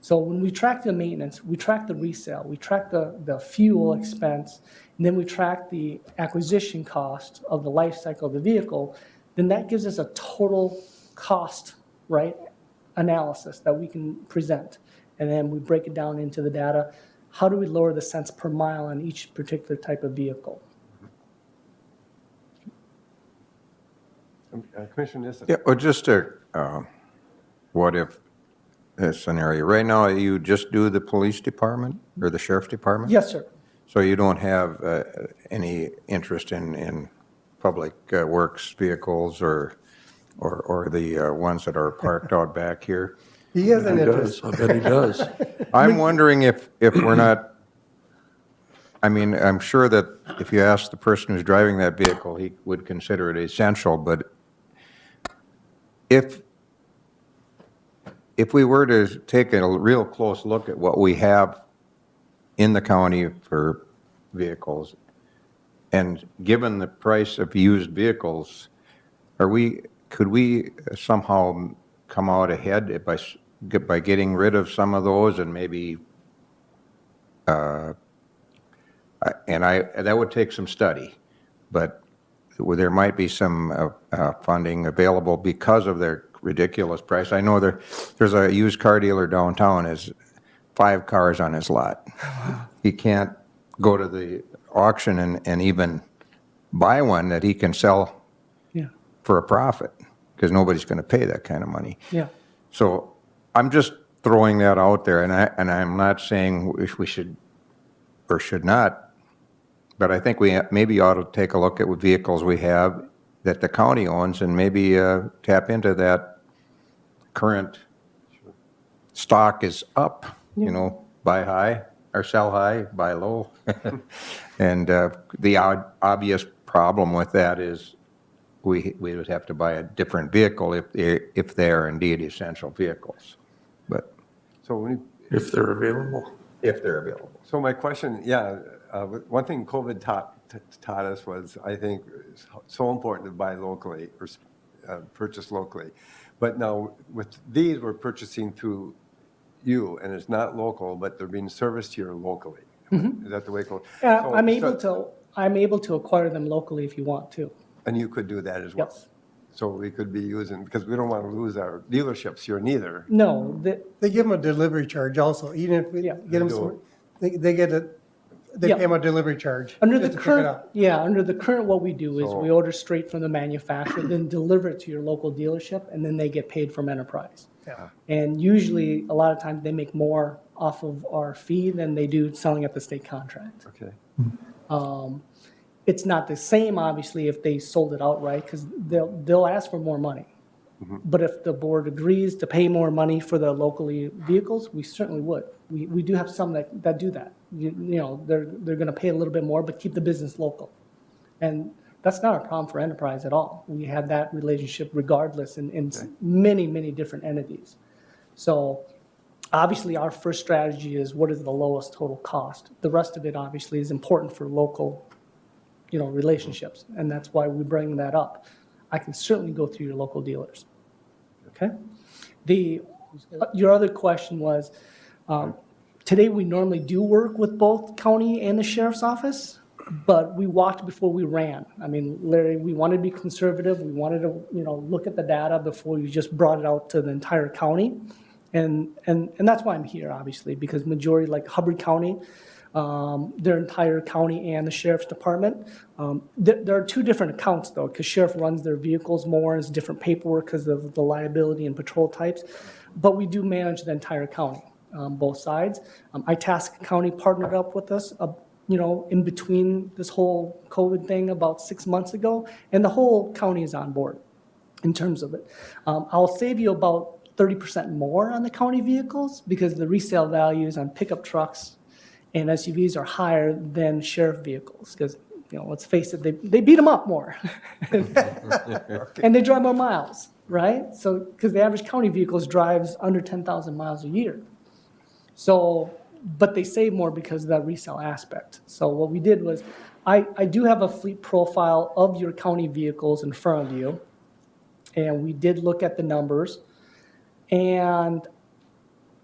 So when we track the maintenance, we track the resale, we track the fuel expense, and then we track the acquisition cost of the life cycle of the vehicle, then that gives us a total cost, right, analysis that we can present. And then we break it down into the data. How do we lower the cents per mile on each particular type of vehicle? Commissioner Nissen. Yeah, well, just a what if scenario. Right now, you just do the police department or the sheriff's department? Yes, sir. So you don't have any interest in public works vehicles or the ones that are parked out back here? He has an interest. I bet he does. I'm wondering if we're not, I'm sure that if you ask the person who's driving that vehicle, he would consider it essential, but if we were to take a real close look at what we have in the county for vehicles, And given the price of used vehicles, could we somehow come out ahead by getting rid of some of those and maybe, that would take some study, but there might be some funding available because of their ridiculous price. I know there's a used car dealer downtown, has 5 cars on his lot. He can't go to the auction and even buy one that he can sell Yeah, for a profit, because nobody's going to pay that kind of money. yeah. So I'm just throwing that out there, and I'm not saying if we should or should not, but I think we maybe ought to take a look at what vehicles we have that the county owns and maybe tap into that current stock is up, buy high or sell high, buy low. And the obvious problem with that is we would have to buy a different vehicle if they are indeed essential vehicles. But So when If they're available. if they're available. So my question, one thing COVID taught us was, I think, it's so important to buy locally or purchase locally. But now with these, we're purchasing through you, and it's not local, but they're being serviced here locally. Is that the way it goes? Yeah, So- I'm able to acquire them locally if you want to. And you could do that as well? Yes. So we could be using, because we don't want to lose our dealerships here neither. No, They give them a delivery charge also, even if we Yeah. get them, They do. some- they get a, they Yeah. pay them a delivery charge. under the just to pick it current, up. under the current, what we do is So- we order straight from the manufacturer, then deliver it to your local dealership, and then they get paid from enterprise. Yeah. And usually, a lot of times, they make more off of our fee than they do selling at the state contract. Okay. It's not the same, obviously, if they sold it outright, because they'll ask for more money. But if the board agrees to pay more money for the locally vehicles, we certainly would. We do have some that do that. They're gonna pay a little bit more, but keep the business local. And that's not a problem for enterprise at all. We have that relationship regardless in many, many different entities. So obviously, our first strategy is what is the lowest total cost? The rest of it obviously is important for local, relationships, and that's why we bring that up. I can certainly go through your local dealers. Okay? Your other question was, today we normally do work with both county and the sheriff's office, but we walked before we ran. I mean, Larry, we wanted to be conservative. We wanted to, look at the data before we just brought it out to the entire county. And that's why I'm here, obviously, because majority, like Hubbard County, their entire county and the sheriff's department. There are 2 different accounts, though, because sheriff runs their vehicles more, it's different paperwork because of the liability and patrol types. But we do manage the entire county, both sides. Itasca County partnered up with us, in between this whole COVID thing about 6 months ago, and the whole county is on board in terms of it. I'll save you about 30% more on the county vehicles because the resale values on pickup trucks and SUVs are higher than sheriff vehicles because, let's face it, they beat them up more. And they drive more miles, right? So, because the average county vehicles drives under 10,000 miles a year. So, but they save more because of that resale aspect. So what we did was, I do have a fleet profile of your county vehicles in front of you. And we did look at the numbers. And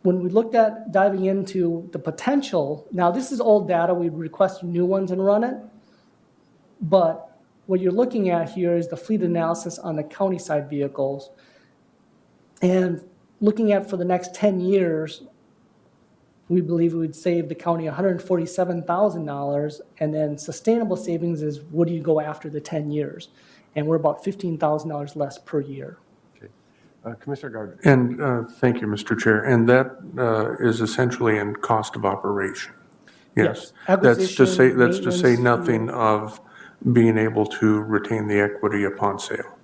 when we looked at diving into the potential, now this is old data, we'd request new ones and run it. But what you're looking at here is the fleet analysis on the county side vehicles. And looking at for the next 10 years, we believe we would save the county $147,000. And then sustainable savings is what do you go after the 10 years? And we're about $15,000 less per year. Commissioner Gardner. And thank you, Mr. Chair. And that is essentially in cost of operation. Yes. Yes. That's to say, Acquisition, nothing of being able to retain the equity upon sale.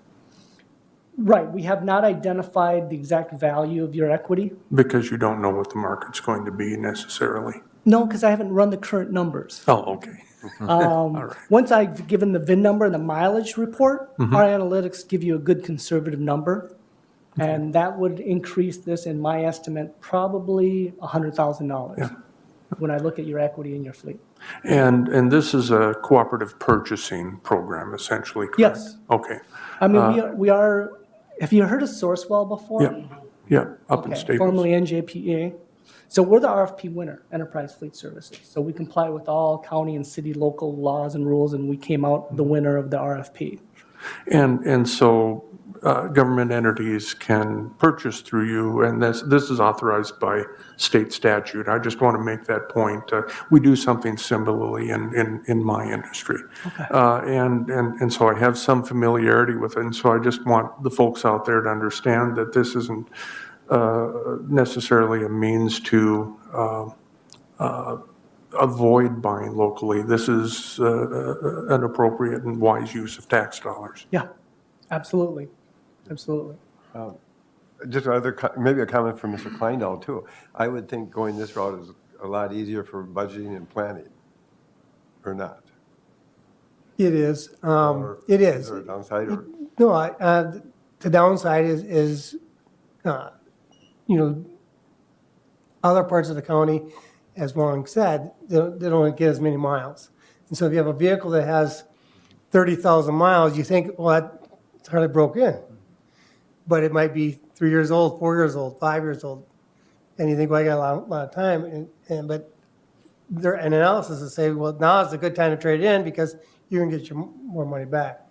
Right, we have not identified the exact value of your equity. Because you don't know what the market's going to be necessarily. No, because I haven't run the current numbers. Oh, okay. All right. Once I've given the VIN number and the mileage report, our analytics give you a good conservative number. And that would increase this, in my estimate, probably $100,000. Yeah. when I look at your equity in your fleet. And this is a cooperative purchasing program essentially, correct? Yes. Okay, I mean, we are, have you heard of Sourcewell before? yeah, yeah, up in Okay, Staples. formerly NJPA. So we're the RFP winner, Enterprise Fleet Services. So we comply with all county and city local laws and rules, and we came out the winner of the RFP. And so government entities can purchase through you, and this is authorized by state statute. I just want to make that point. We do something similarly in my industry. And so I have some familiarity with it, and so I just want the folks out there to understand that this isn't necessarily a means to avoid buying locally. This is an appropriate and wise use of tax dollars. Yeah, absolutely, absolutely. Just maybe a comment from Mr. Kleindall too. I would think going this route is a lot easier for budgeting and planning, or not? It is. Or It Is is. there a downside or? No, the downside is, other parts of the county, as Wong said, they don't get as many miles. And so if you have a vehicle that has 30,000 miles, you think, well, that's hardly broke in. But it might be 3 years old, 4 years old, 5 years old. And you think, well, I got a lot of time. But there an analysis to say, well, now is a good time to trade it in because you're going to get your more money back.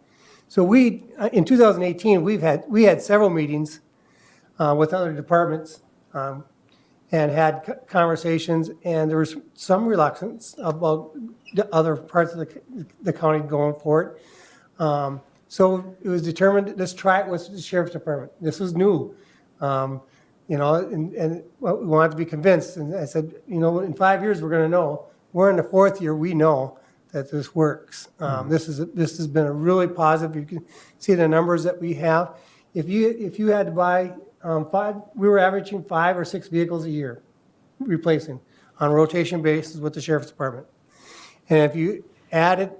So in 2018, we had several meetings with other departments and had conversations, and there was some reluctance about the other parts of the county going for it. So it was determined, let's try it with the sheriff's department. This was new, and we wanted to be convinced. And I said, in 5 years, we're going to know. We're in the 4th year, we know that this works. This has been a really positive. You can see the numbers that we have. If you had to buy we were averaging 5 or 6 vehicles a year, replacing on a rotation basis with the sheriff's department. And if you add it,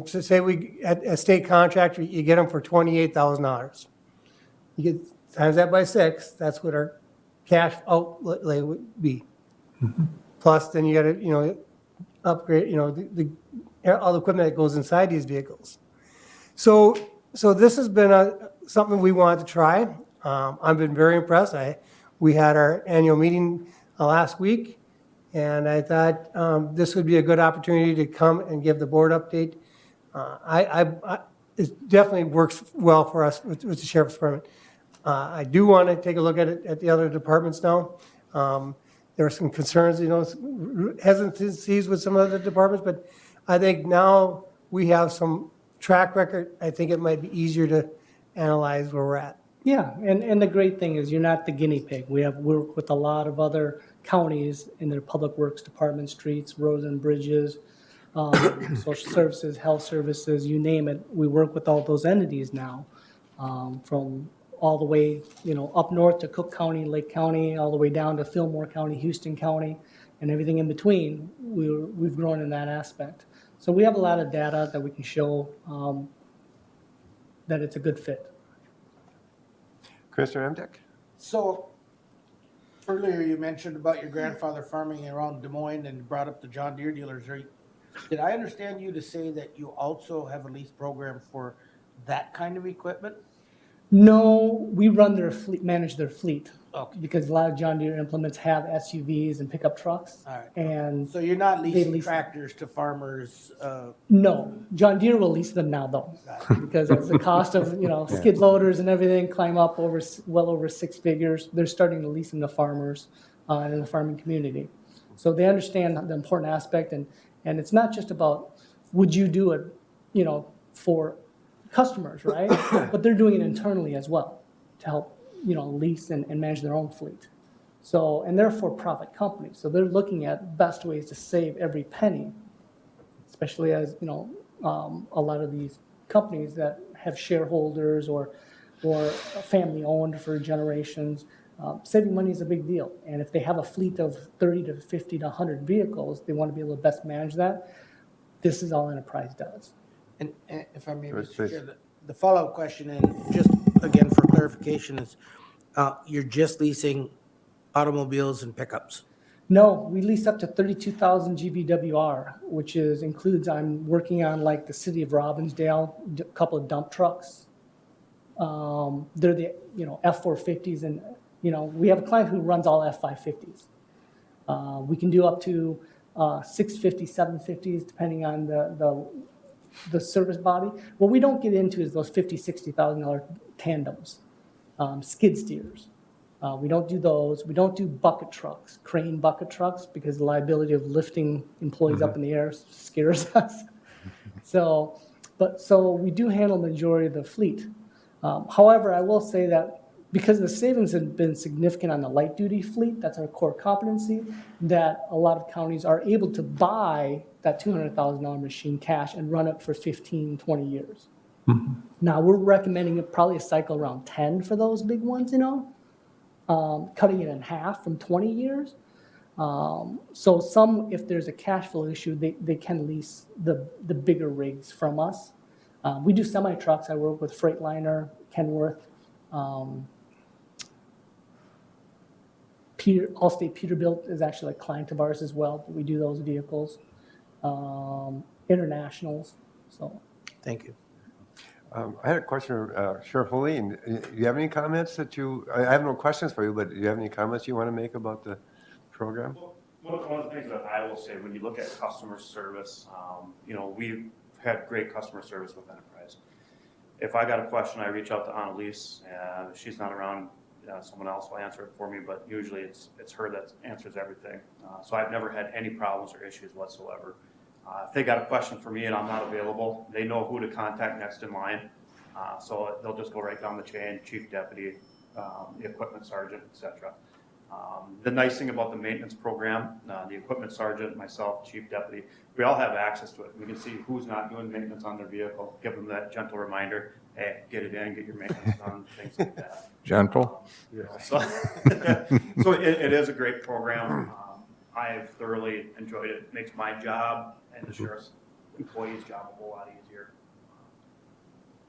to say we at a state contract, you get them for $28,000. You get times that by 6. That's what our cash outlay would be. Plus, then you got to upgrade all the equipment that goes inside these vehicles. So this has been something we wanted to try. I've been very impressed. We had our annual meeting last week, and I thought this would be a good opportunity to come and give the board update. It definitely works well for us with the sheriff's department. I do want to take a look at it at the other departments now. There are some concerns, hesitancies with some other departments, but I think now we have some track record. I think it might be easier to analyze where we're at. Yeah, and the great thing is you're not the guinea pig. We have worked with a lot of other counties in their public works department, streets, roads and bridges, social services, health services, you name it. We work with all those entities now, from all the way, up north to Cook County, Lake County, all the way down to Fillmore County, Houston County, and everything in between. We've grown in that aspect. So we have a lot of data that we can show that it's a good fit. Commissioner Emdick? So earlier you mentioned about your grandfather farming around Des Moines and brought up the John Deere dealers. Did I understand you to say that you also have a lease program for that kind of equipment? No, we run their fleet, manage their fleet. Okay. Because a lot of John Deere implements have SUVs and pickup trucks. All right. And So you're not leasing lease them. tractors to farmers? no, John Deere will lease them now though. Because as the cost of, skid loaders and everything climb up well over 6 figures, they're starting to lease them to farmers in the farming community. So they understand the important aspect, and it's not just about, would you do it, for customers, right? But they're doing it internally as well to help, lease and manage their own fleet. So, and they're a for-profit company, so they're looking at best ways to save every penny, especially as, a lot of these companies that have shareholders or family-owned for generations, saving money is a big deal. And if they have a fleet of 30 to 50 to 100 vehicles, they want to be able to best manage that. This is all Enterprise does. And if I may, Yes, Mr. please. Chair, the follow-up question, and just again for clarification, is you're just leasing automobiles and pickups? No, we lease up to 32,000 GVWR, which includes, I'm working on like the city of Robbinsdale, a couple of dump trucks. They're the, F-450s, and, we have a client who runs all F-550s. We can do up to 650, 750s, depending on the service body. What we don't get into is those $50,000, $60,000 tandems, skid steers. We don't do those. We don't do bucket trucks, crane bucket trucks, because the liability of lifting employees up in the air scares us. So we do handle the majority of the fleet. However, I will say that because the savings have been significant on the light duty fleet, that's our core competency, that a lot of counties are able to buy that $200,000 machine cash and run it for 15, 20 years. Now, we're recommending probably a cycle around 10 for those big ones, cutting it in half from 20 years. So some, if there's a cash flow issue, they can lease the bigger rigs from us. We do semi-trucks. I work with Freightliner, Kenworth, Allstate Peterbilt is actually a client of ours as well. We do those vehicles. Internationals, so. Thank you. I had a question, Sheriff Helene. Do you have any comments I have no questions for you, but do you have any comments you want to make about the program? Well, one of the things that I will say, when you look at customer service, we've had great customer service with Enterprise. If I got a question, I reach out to Annalise, and if she's not around, someone else will answer it for me, but usually it's her that answers everything. So I've never had any problems or issues whatsoever. If they got a question for me and I'm not available, they know who to contact next in line. So they'll just go right down the chain, chief deputy, the equipment sergeant, etc. The nice thing about the maintenance program, the equipment sergeant, myself, chief deputy, we all have access to it. We can see who's not doing maintenance on their vehicle, give them that gentle reminder, hey, get it in, get your maintenance done, things like that. Gentle? So it is a great program. I've thoroughly enjoyed it. It makes my job and the sheriff's employees' job a whole lot easier.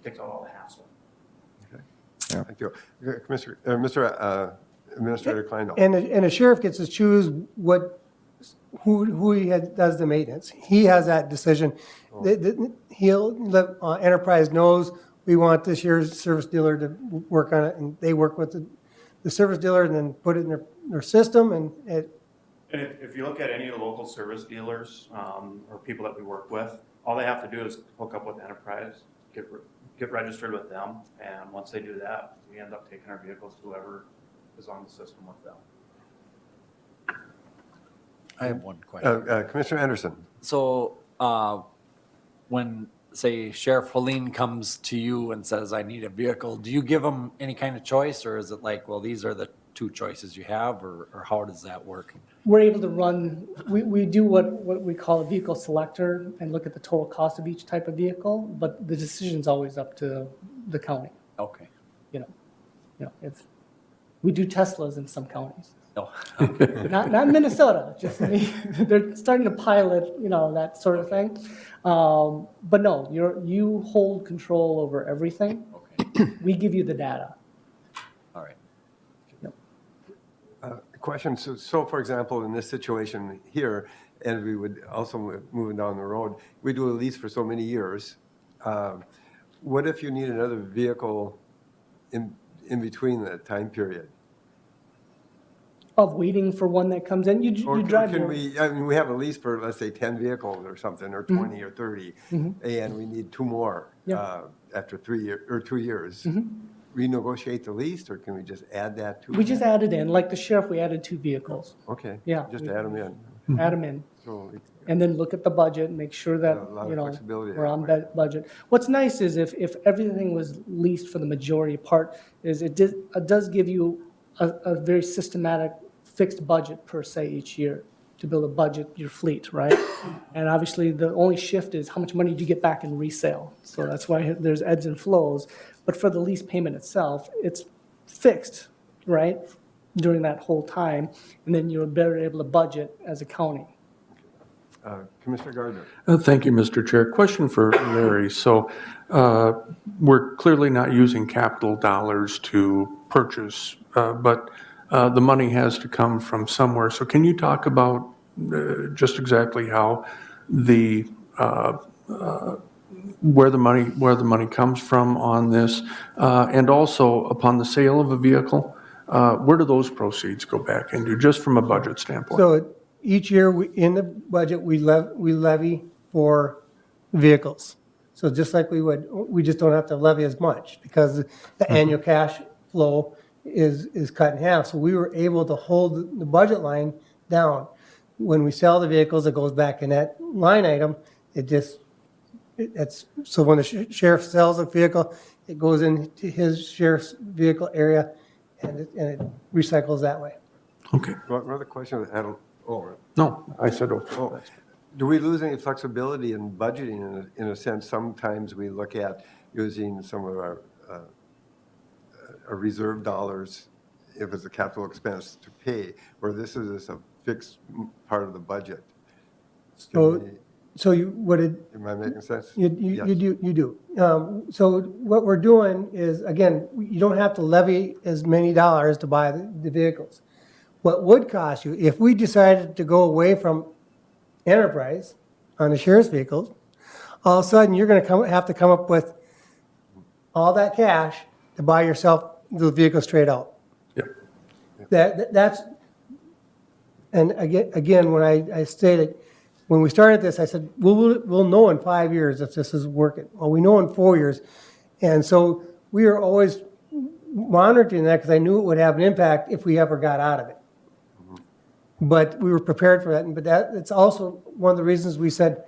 Takes out all the hassle. Thank you. Mr. Administrator Kleindl. And the sheriff gets to choose who does the maintenance. He has that decision. He'll let Enterprise knows we want this year's service dealer to work on it, and they work with the service dealer and then put it in their system, and And if you look at any of the local service dealers or people that we work with, all they have to do is hook up with Enterprise, get registered with them, and once they do that, we end up taking our vehicles to whoever is on the system with them. I have one question. Commissioner Anderson. So when, say, Sheriff Helene comes to you and says, I need a vehicle, do you give them any kind of choice, or is it like, well, these are the two choices you have, or how does that work? We're able to run, we do what we call a vehicle selector and look at the total cost of each type of vehicle, but the decision's always up to the county. Okay. We do Teslas in some counties. No. Not in Minnesota, just they're starting to pilot, that sort of thing. But no, you hold control over everything. Okay. We give you the data. All right. Question, so for example, in this situation here, and we would also moving down the road, we do a lease for so many years. What if you need another vehicle in between that time period? Of waiting for one that comes in, Or you drive can your- we have a lease for, let's say, 10 vehicles or something, or 20 or 30, and we need two more Yeah. after 2 years. Renegotiate the lease, or can we just add that to? We just added in, like the sheriff, we added 2 vehicles. Okay. Yeah, Just we- add them in. Add them in. So, And then look at the budget, make sure that, A lot of flexibility we're on that way. budget. What's nice is if everything was leased for the majority part, is it does give you a very systematic fixed budget per se each year to build a budget, your fleet, right? And obviously, the only shift is how much money do you get back in resale? So that's why there's ebbs and flows. But for the lease payment itself, it's fixed, right, during that whole time, and then you're better able to budget as a county. Commissioner Gardner. Thank you, Mr. Chair. Question for Larry. So we're clearly not using capital dollars to purchase, but the money has to come from somewhere. So can you talk about just exactly how the, where the money comes from on this? And also upon the sale of a vehicle, where do those proceeds go back into, just from a budget standpoint? So each year, in the budget, we levy for vehicles. So just like we just don't have to levy as much because the annual cash flow is cut in half. So we were able to hold the budget line down. When we sell the vehicles, it goes back in that line item. So when the sheriff sells a vehicle, it goes into his sheriff's vehicle area and it recycles that way. Okay. Another question, No, I said, oh. do we lose any flexibility in budgeting in a sense? Sometimes we look at using some of our reserve dollars, if it's a capital expense, to pay, where this is a fixed part of the budget. So Am I making sense? You do. So what we're doing is, again, you don't have to levy as many dollars to buy the vehicles. What would cost you, if we decided to go away from enterprise on the sheriff's vehicles, all of a sudden, you're gonna have to come up with all that cash to buy yourself the vehicle straight out. Yep. That's, and again, when I stated, when we started this, I said, we'll know in 5 years if this is working. Well, we know in 4 years. And so we are always monitoring that because I knew it would have an impact if we ever got out of it. But we were prepared for that. But it's also one of the reasons we said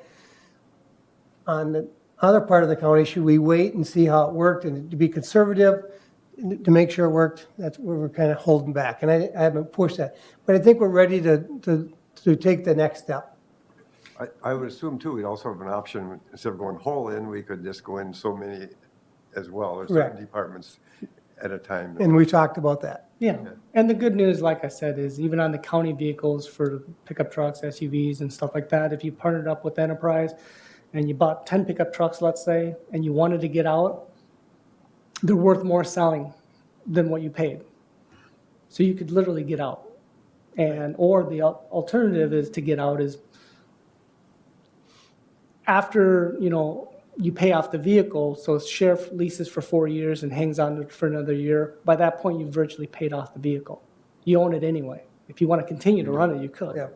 on the other part of the county, should we wait and see how it worked and to be conservative, to make sure it worked? That's where we're kind of holding back. And I haven't pushed that. But I think we're ready to take the next step. I would assume too, we'd also have an option, instead of going whole in, we could just go in so many as well, or certain Correct. departments at a time. And we talked about that. Yeah, and the good news, like I said, is even on the county vehicles for pickup trucks, SUVs and stuff like that, if you partnered up with Enterprise and you bought 10 pickup trucks, let's say, and you wanted to get out, they're worth more selling than what you paid. So you could literally get out. Or the alternative is to get out is after, you pay off the vehicle, so sheriff leases for 4 years and hangs on to it for another year. By that point, you've virtually paid off the vehicle. You own it anyway. If you want to continue to run it, you could. Yeah.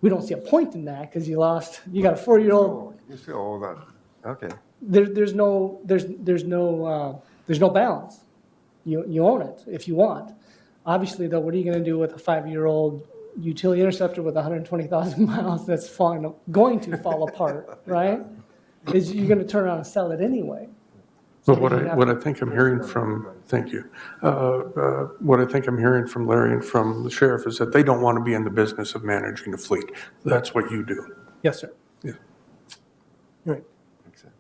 We don't see a point in that because you got a 4-year-old. You still owe that, okay. There's no balance. You own it if you want. Obviously, though, what are you going to do with a 5-year-old utility interceptor with 120,000 miles that's going to fall apart, right? Is you're going to turn around and sell it anyway. But what I think I'm hearing from, thank you. What I think I'm hearing from Larry and from the sheriff is that they don't want to be in the business of managing a fleet. That's what you do. Yes, sir. Yeah. Right.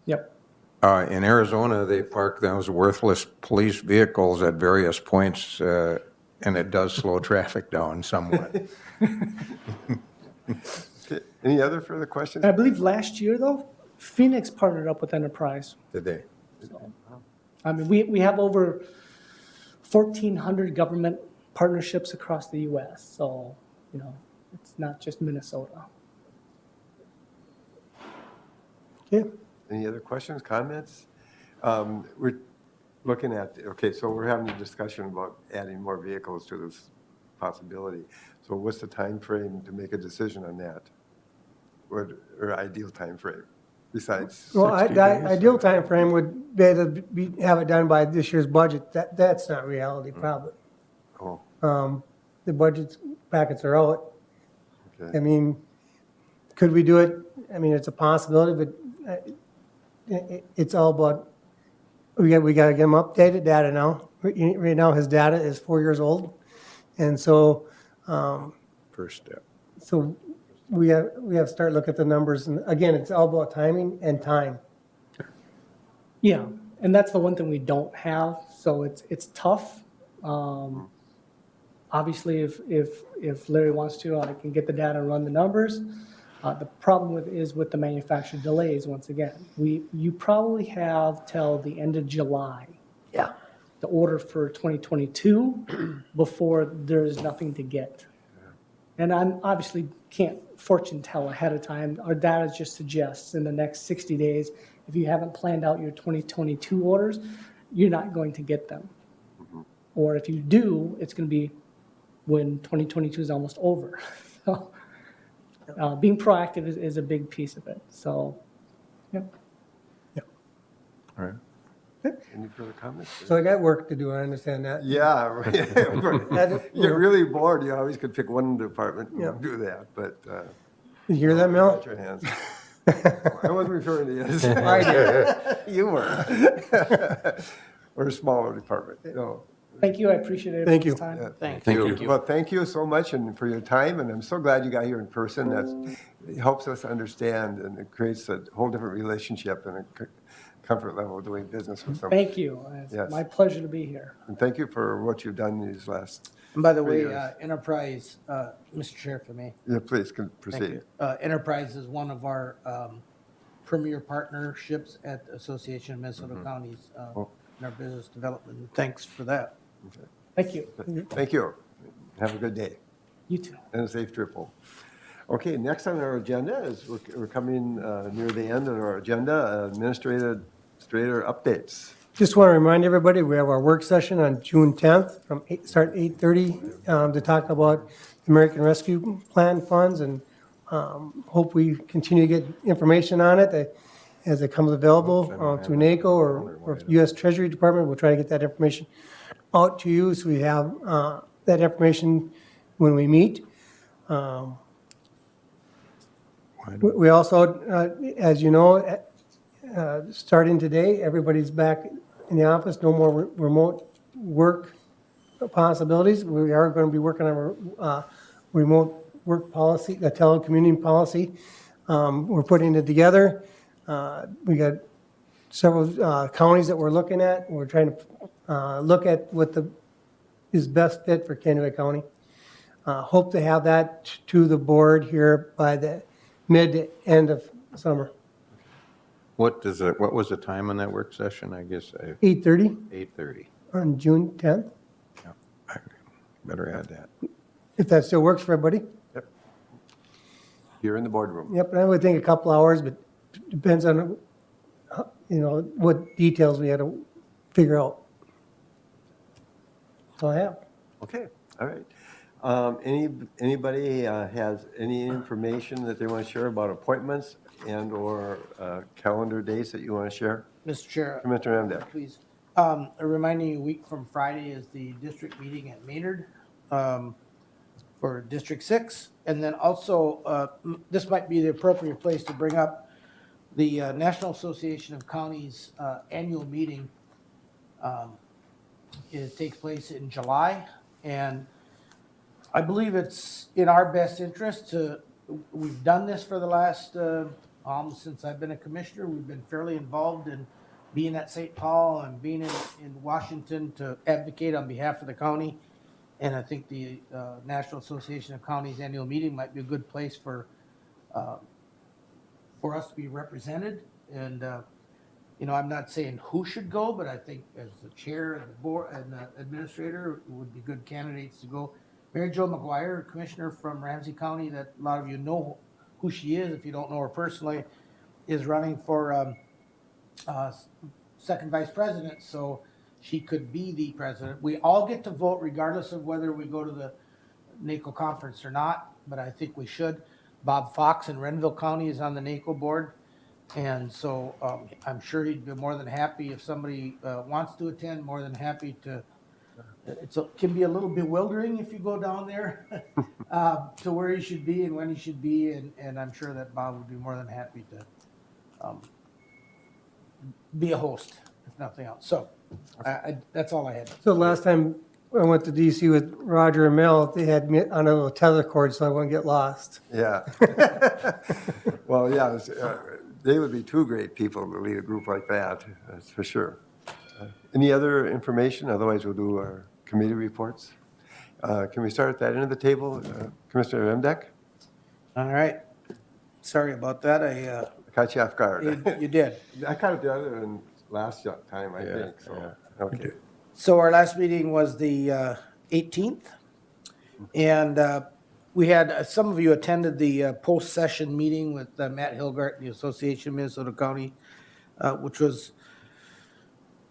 Yep. In Arizona, they park those worthless police vehicles at various points, and it does slow traffic down somewhat. Okay. Any other further questions? I believe last year, though, Phoenix partnered up with Enterprise. Did they? I mean, we have over 1,400 government partnerships across the U.S., so, it's not just Minnesota. Yeah. Any other questions, comments? We're looking at, so we're having a discussion about adding more vehicles to this possibility. So what's the time frame to make a decision on that? Or ideal time frame besides? Well, 60 the days. ideal timeframe would be to have it done by this year's budget. That's not reality, probably. Oh, The budget packets are out. okay. I mean, could we do it? I mean, it's a possibility, but it's all about, we got to get him updated data now. Right now, his data is 4 years old. And so, First step. so we have to start looking at the numbers. And again, it's all about timing and time. Yeah, and that's the one thing we don't have, so it's tough. Obviously, if Larry wants to, I can get the data and run the numbers. The problem is with the manufacturer delays, once again. You probably have till the end of July. Yeah. the order for 2022 before there's nothing to get. And I'm obviously can't fortune tell ahead of time. Our data just suggests in the next 60 days, if you haven't planned out your 2022 orders, you're not going to get them. Or if you do, it's going to be when 2022 is almost over. So being proactive is a big piece of it. So, yep. All right. Any further comments? So I got work to do, I understand that. Yeah, right. You get really bored, you always could pick one department Yeah. and do that, but. You hear that, Mel? Raise your hands. I wasn't referring to you. I did. You were. We're a smaller department, no. Thank you. I appreciate it. Thank you. Yeah, Thank you. Well, thank you so much and for your time, and I'm so glad you got here in person. It helps us understand, and it creates a whole different relationship and a comfort level doing business with someone. Thank you. It's Yes. my pleasure to be here. And thank you for what you've done these last, And by the way, years. Enterprise, Mr. Chair, for me. yeah, please can Thank proceed. you. Enterprise is one of our premier partnerships at the Association of Minnesota Counties in our business development. Thanks for that. Thank you. Thank you. Have a good day You too. and a safe trip home. Okay, next on our agenda is, we're coming near the end of our agenda, administrator updates. Just want to remind everybody, we have our work session on June 10th from start 8:30 to talk about American Rescue Plan funds, and hope we continue to get information on it as it comes available through NACO or U.S. Treasury Department. We'll try to get that information out to you so we have that information when we meet. We also, as you know, starting today, everybody's back in the office, no more remote work possibilities. We are going to be working on a remote work policy, a telecommuting policy. We're putting it together. We got several counties that we're looking at. We're trying to look at what is best fit for Kennewick County. Hope to have that to the board here by the mid to end of summer. What was the time on that work session? I guess 8:30 8:30. on June 10th, Better add that. if that still works for everybody. Here in the boardroom. Yep, and I would think a couple hours, but depends on, what details we had to figure out. That's all I have. Okay, all right. Anybody has any information that they want to share about appointments and/or calendar dates that you want to share? Mr. Chair, Commissioner Emdek. please. Reminding you, a week from Friday is the district meeting at Maynard for District 6. And then also, this might be the appropriate place to bring up the National Association of Counties annual meeting. It takes place in July, and I believe it's in our best interest we've done this for the last, since I've been a commissioner, we've been fairly involved in being at St. Paul and being in Washington to advocate on behalf of the county. And I think the National Association of Counties annual meeting might be a good place for us to be represented. And, I'm not saying who should go, but I think as the chair and the board and the administrator would be good candidates to go. Mary Jo McGuire, commissioner from Ramsey County, that a lot of you know who she is, if you don't know her personally, is running for second vice president, so she could be the president. We all get to vote regardless of whether we go to the NACO conference or not, but I think we should. Bob Fox in Renville County is on the NACO board, and so I'm sure he'd be more than happy if somebody wants to attend, more than happy to. It can be a little bewildering if you go down there to where he should be and when he should be, and I'm sure that Bob would be more than happy to be a host, if nothing else. So that's all I had. So last time I went to DC with Roger and Mel, they had me on a little tether cord so I wouldn't get lost. Yeah. Well, yeah, they would be two great people to lead a group like that, that's for sure. Any other information? Otherwise, we'll do our committee reports. Can we start at that end of the table? Commissioner Emdek? All right. Sorry about that. I Caught you off guard. you did. I caught it the other one last time, I think, so, okay. So our last meeting was the 18th. And we had, some of you attended the post-session meeting with Matt Hilgart and the Association of Minnesota County, which was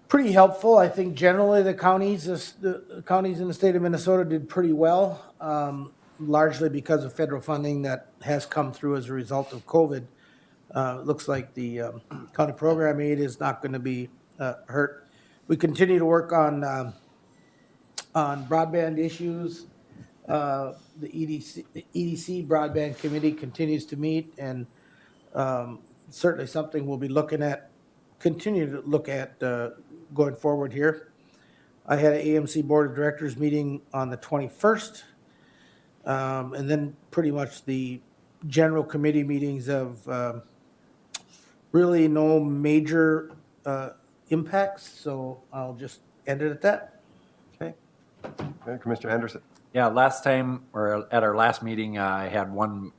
pretty helpful. I think generally the counties in the state of Minnesota did pretty well, largely because of federal funding that has come through as a result of COVID. Looks like the county program aid is not going to be hurt. We continue to work on broadband issues. The EDC Broadband Committee continues to meet, and certainly something we'll be continue to look at going forward here. I had an AMC Board of Directors meeting on the 21st, and then pretty much the general committee meetings of really no major impacts, so I'll just end it at that. Okay, Commissioner Anderson. Yeah, last time, or at our last meeting, I had one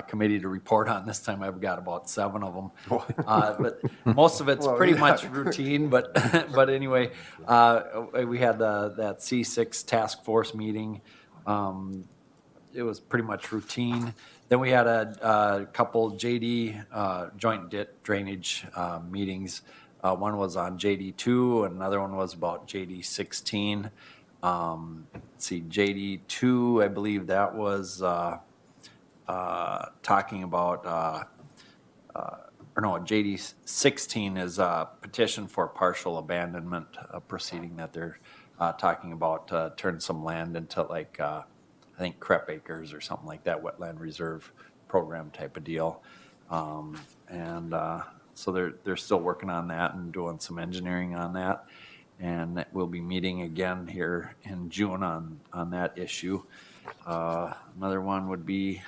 committee to report on. This time I've got about 7 of them. But most of it's Well, pretty yeah. much routine, but, but anyway, we had that C6 task force meeting. It was pretty much routine. Then we had a couple JD joint drainage meetings. One was on JD2, and another one was about JD16. Let's see, JD2, I believe that was talking about, or no, JD16 is a petition for partial abandonment proceeding that they're talking about, turn some land into like, I think Crep Acres or something like that, wetland reserve program type of deal. So they're still working on that and doing some engineering on that. And we'll be meeting again here in June on that issue. Another one would be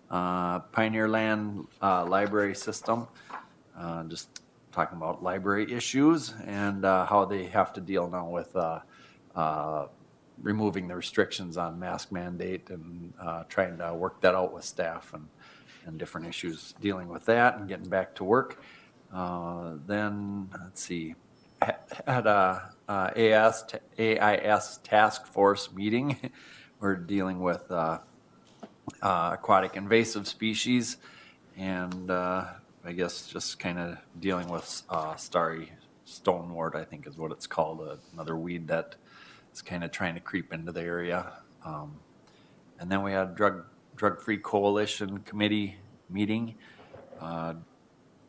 Pioneer Land Library System, just talking about library issues and how they have to deal now with removing the restrictions on mask mandate and trying to work that out with staff and different issues dealing with that and getting back to work. Then, let's see, had a AIS task force meeting. We're dealing with aquatic invasive species, and I guess just kind of dealing with starry stonewort, I think is what it's called, another weed that is kind of trying to creep into the area. And then we had Drug-Free Coalition Committee meeting.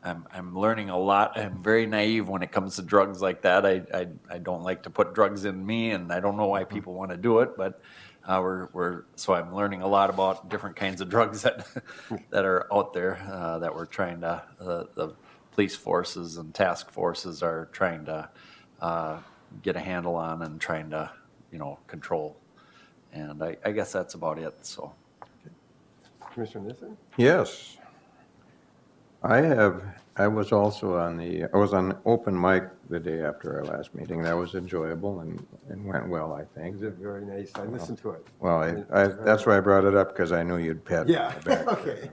I'm learning a lot. I'm very naive when it comes to drugs like that. I don't like to put drugs in me, and I don't know why people want to do it, but so I'm learning a lot about different kinds of drugs that are out there that we're trying to, the police forces and task forces are trying to get a handle on and trying to, control. And I guess that's about it, so. Commissioner Nissen? Yes. I was also I was on open mic the day after our last meeting. That was enjoyable and went well, I think. Is it very nice? I listened to it. Well, that's why I brought it up, because I knew you'd pat me on Yeah, the back. okay.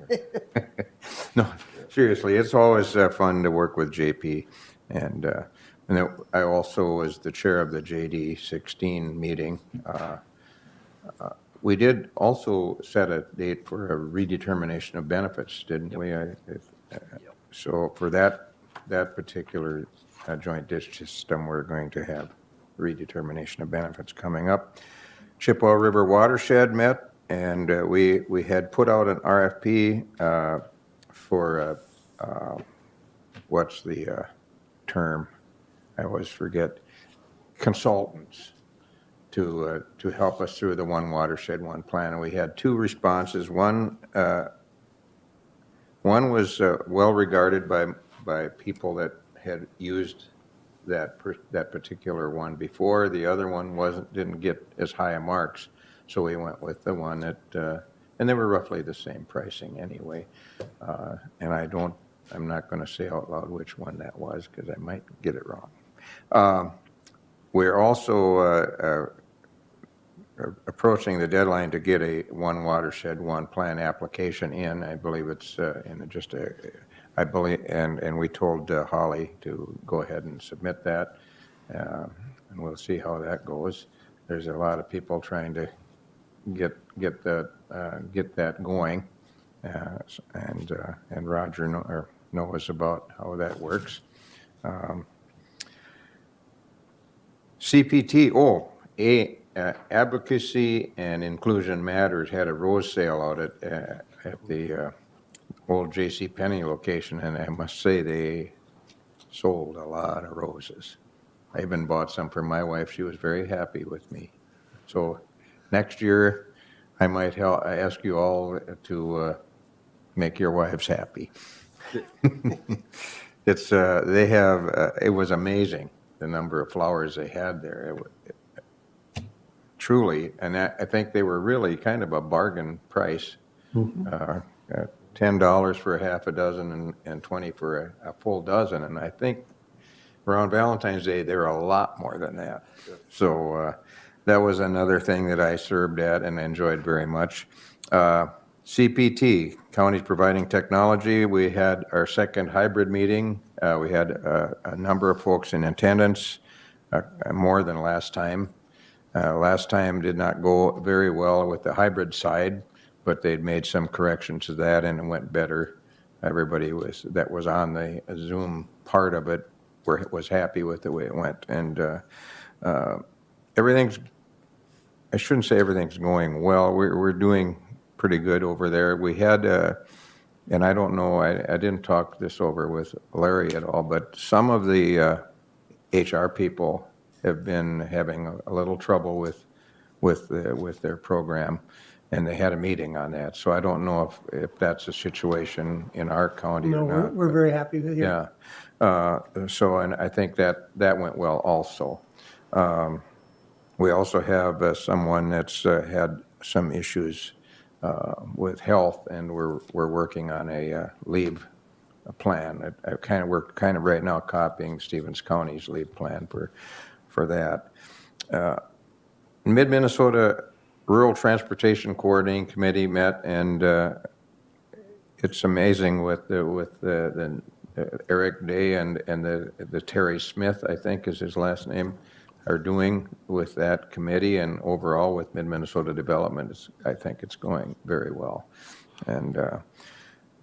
No, seriously, it's always fun to work with JP. And I also was the chair of the JD16 meeting. We did also set a date for a redetermination of benefits, didn't we? So for that particular joint dish system, we're going to have redetermination of benefits coming up. Chippewa River Watershed met, and we had put out an RFP for what's the term? I always forget. Consultants to help us through the One Watershed, One Plan. And we had 2 responses. One was well regarded by people that had used that particular one before. The other one didn't get as high a marks, so we went with the one that, and they were roughly the same pricing anyway. And I'm not going to say out loud which one that was, because I might get it wrong. We're also approaching the deadline to get a One Watershed, One Plan application in. I believe it's I believe, and we told Holly to go ahead and submit that. and we'll see how that goes. There's a lot of people trying to get that going, and Roger knows about how that works. CPT, Advocacy and Inclusion Matters had a rose sale out at the old J.C. Penney location, and I must say they sold a lot of roses. I even bought some for my wife. She was very happy with me. So next year, I might ask you all to make your wives happy. It was amazing, the number of flowers they had there. Truly, and I think they were really kind of a bargain price. $10 for a half a dozen and $20 for a full dozen. And I think around Valentine's Day, they're a lot more than that. So that was another thing that I served at and enjoyed very much. CPT, Counties Providing Technology, we had our second hybrid meeting. We had a number of folks in attendance, more than last time. Last time did not go very well with the hybrid side, but they'd made some corrections to that and it went better. Everybody that was on the Zoom part of it was happy with the way it went. And I shouldn't say everything's going well. We're doing pretty good over there. We had, and I don't know, I didn't talk this over with Larry at all, but some of the HR people have been having a little trouble with their program, and they had a meeting on that. So I don't know if that's a situation in our county or No, not. we're very happy with you. Yeah. And I think that went well also. We also have someone that's had some issues with health, and we're working on a leave plan. We're kind of right now copying Stevens County's leave plan for that. Mid-Minnesota Rural Transportation Coordinating Committee met, and it's amazing with the Eric Day and the Terry Smith, I think is his last name, are doing with that committee, and overall with Mid-Minnesota Development, I think it's going very well. And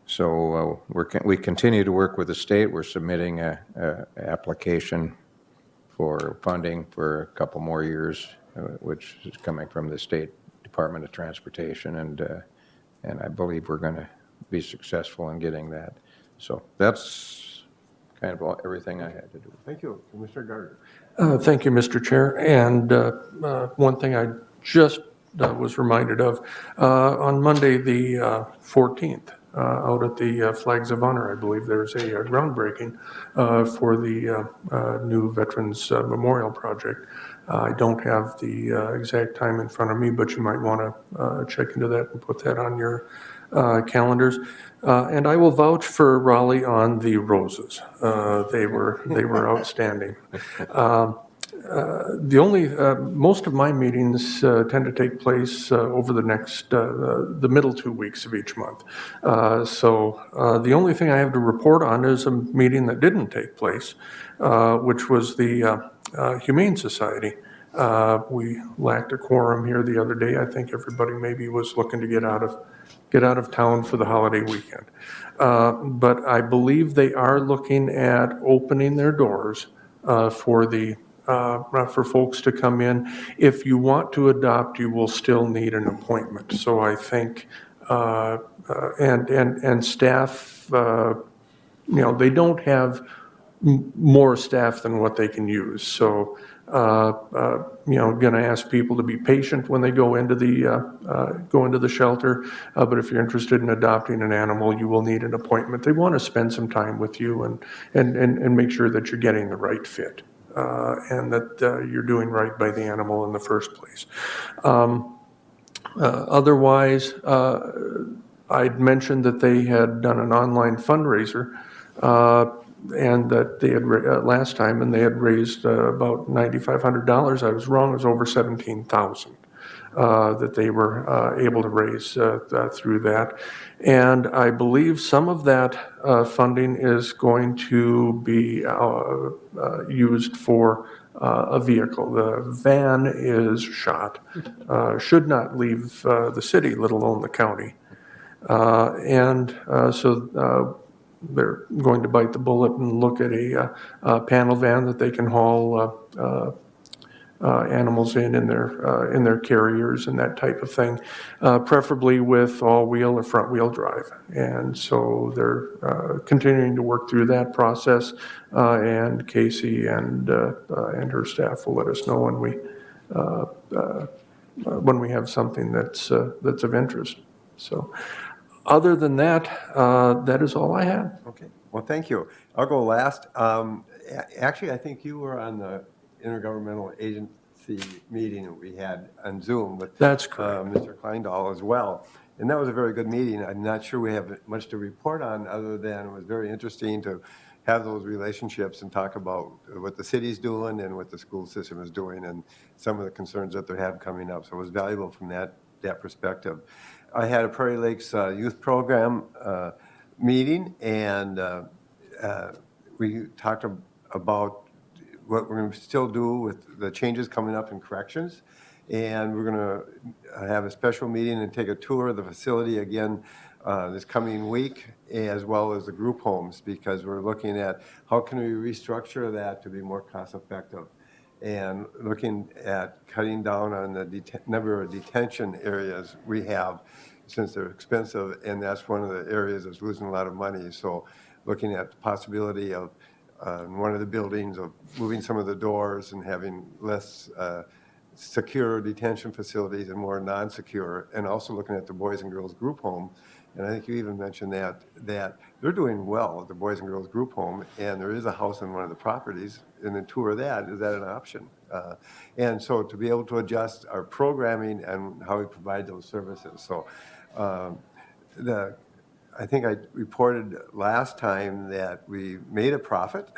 so we continue to work with the state. We're submitting a application for funding for a couple more years, which is coming from the State Department of Transportation, and I believe we're going to be successful in getting that. So that's kind of everything I had to do. Thank you. Commissioner Gardner. Thank you, Mr. Chair. And one thing I just was reminded of, on Monday, the 14th, out at the Flags of Honor, I believe there's a groundbreaking for the new Veterans Memorial Project. I don't have the exact time in front of me, but you might want to check into that and put that on your calendars. And I will vouch for Raleigh on the roses. They were outstanding. Most of my meetings tend to take place over the middle 2 weeks of each month. So the only thing I have to report on is a meeting that didn't take place, which was the Humane Society. We lacked a quorum here the other day. I think everybody maybe was looking to get out of town for the holiday weekend. But I believe they are looking at opening their doors for folks to come in. If you want to adopt, you will still need an appointment. So I think, and staff, they don't have more staff than what they can use. So, going to ask people to be patient when they go into the shelter. But if you're interested in adopting an animal, you will need an appointment. They want to spend some time with you and make sure that you're getting the right fit. And that you're doing right by the animal in the first place. Otherwise, I'd mentioned that they had done an online fundraiser, and that they had last time, and they had raised about $9,500. I was wrong; it was over $17,000 that they were able to raise through that. And I believe some of that funding is going to be used for a vehicle. The van is shot, should not leave the city, let alone the county. So they're going to bite the bullet and look at a panel van that they can haul animals in their carriers and that type of thing, preferably with all-wheel or front-wheel drive. And so they're continuing to work through that process, and Casey and her staff will let us know when we have something that's of interest. So, other than that, that is all I had. Okay, well, thank you. I'll go last. Actually, I think you were on the intergovernmental agency meeting that we had on Zoom with That's correct. Mr. Kleindahl as well. And that was a very good meeting. I'm not sure we have much to report on, other than it was very interesting to have those relationships and talk about what the city's doing and what the school system is doing and some of the concerns that they have coming up. So it was valuable from that perspective. I had a Prairie Lakes Youth Program meeting, and we talked about what we're going to still do with the changes coming up in corrections. And we're going to have a special meeting and take a tour of the facility again this coming week, as well as the group homes, because we're looking at how can we restructure that to be more cost effective, and looking at cutting down on the number of detention areas we have, since they're expensive, and that's one of the areas that's losing a lot of money. So looking at the possibility of in one of the buildings of moving some of the doors and having less secure detention facilities and more non-secure, and also looking at the Boys and Girls Group Home. And I think you even mentioned that they're doing well at the Boys and Girls Group Home, and there is a house on one of the properties, and the tour of that, is that an option? And so to be able to adjust our programming and how we provide those services. So I think I reported last time that we made a profit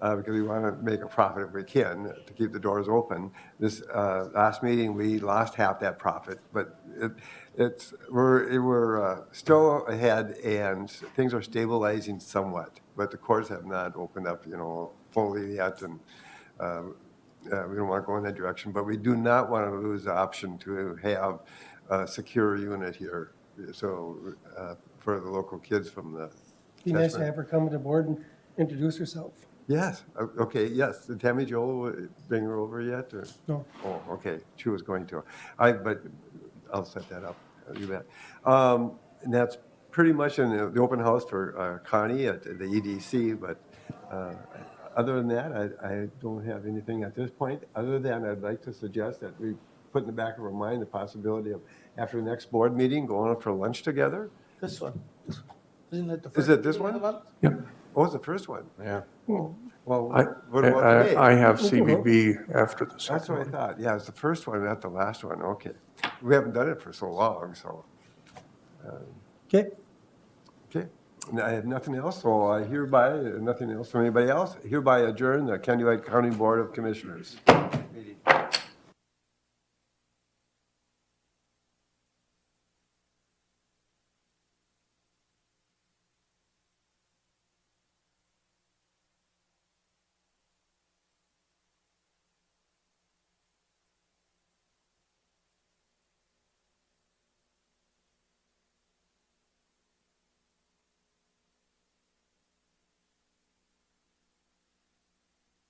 because we want to make a profit if we can to keep the doors open. This last meeting, we lost half that profit, but we're still ahead, and things are stabilizing somewhat. But the courts have not opened up, fully yet, and we don't want to go in that direction. But we do not want to lose the option to have a secure unit here. So for the local kids from the. Be nice to have her come to the board and introduce herself. Yes, okay, yes. Did Tammy Joel bring her over yet? Or? No. Oh, okay, she was going to. But I'll set that up, you bet. And that's pretty much in the open house for Connie at the EDC, but other than that, I don't have anything at this point. Other than I'd like to suggest that we put in the back of our mind the possibility of, after the next board meeting, going out for lunch together. This one. Isn't it the Is first? it this meeting of one? the month? Yep. Oh, it's the first one. Yeah. Well, I, what about today? I have CVB after the That's second what I one. thought. Yeah, it's the first one, not the last one. Okay. We haven't done it for so long, so. Okay, Okay. And I have nothing else, so I hereby, nothing else from anybody else, hereby adjourn the County Board of Commissioners.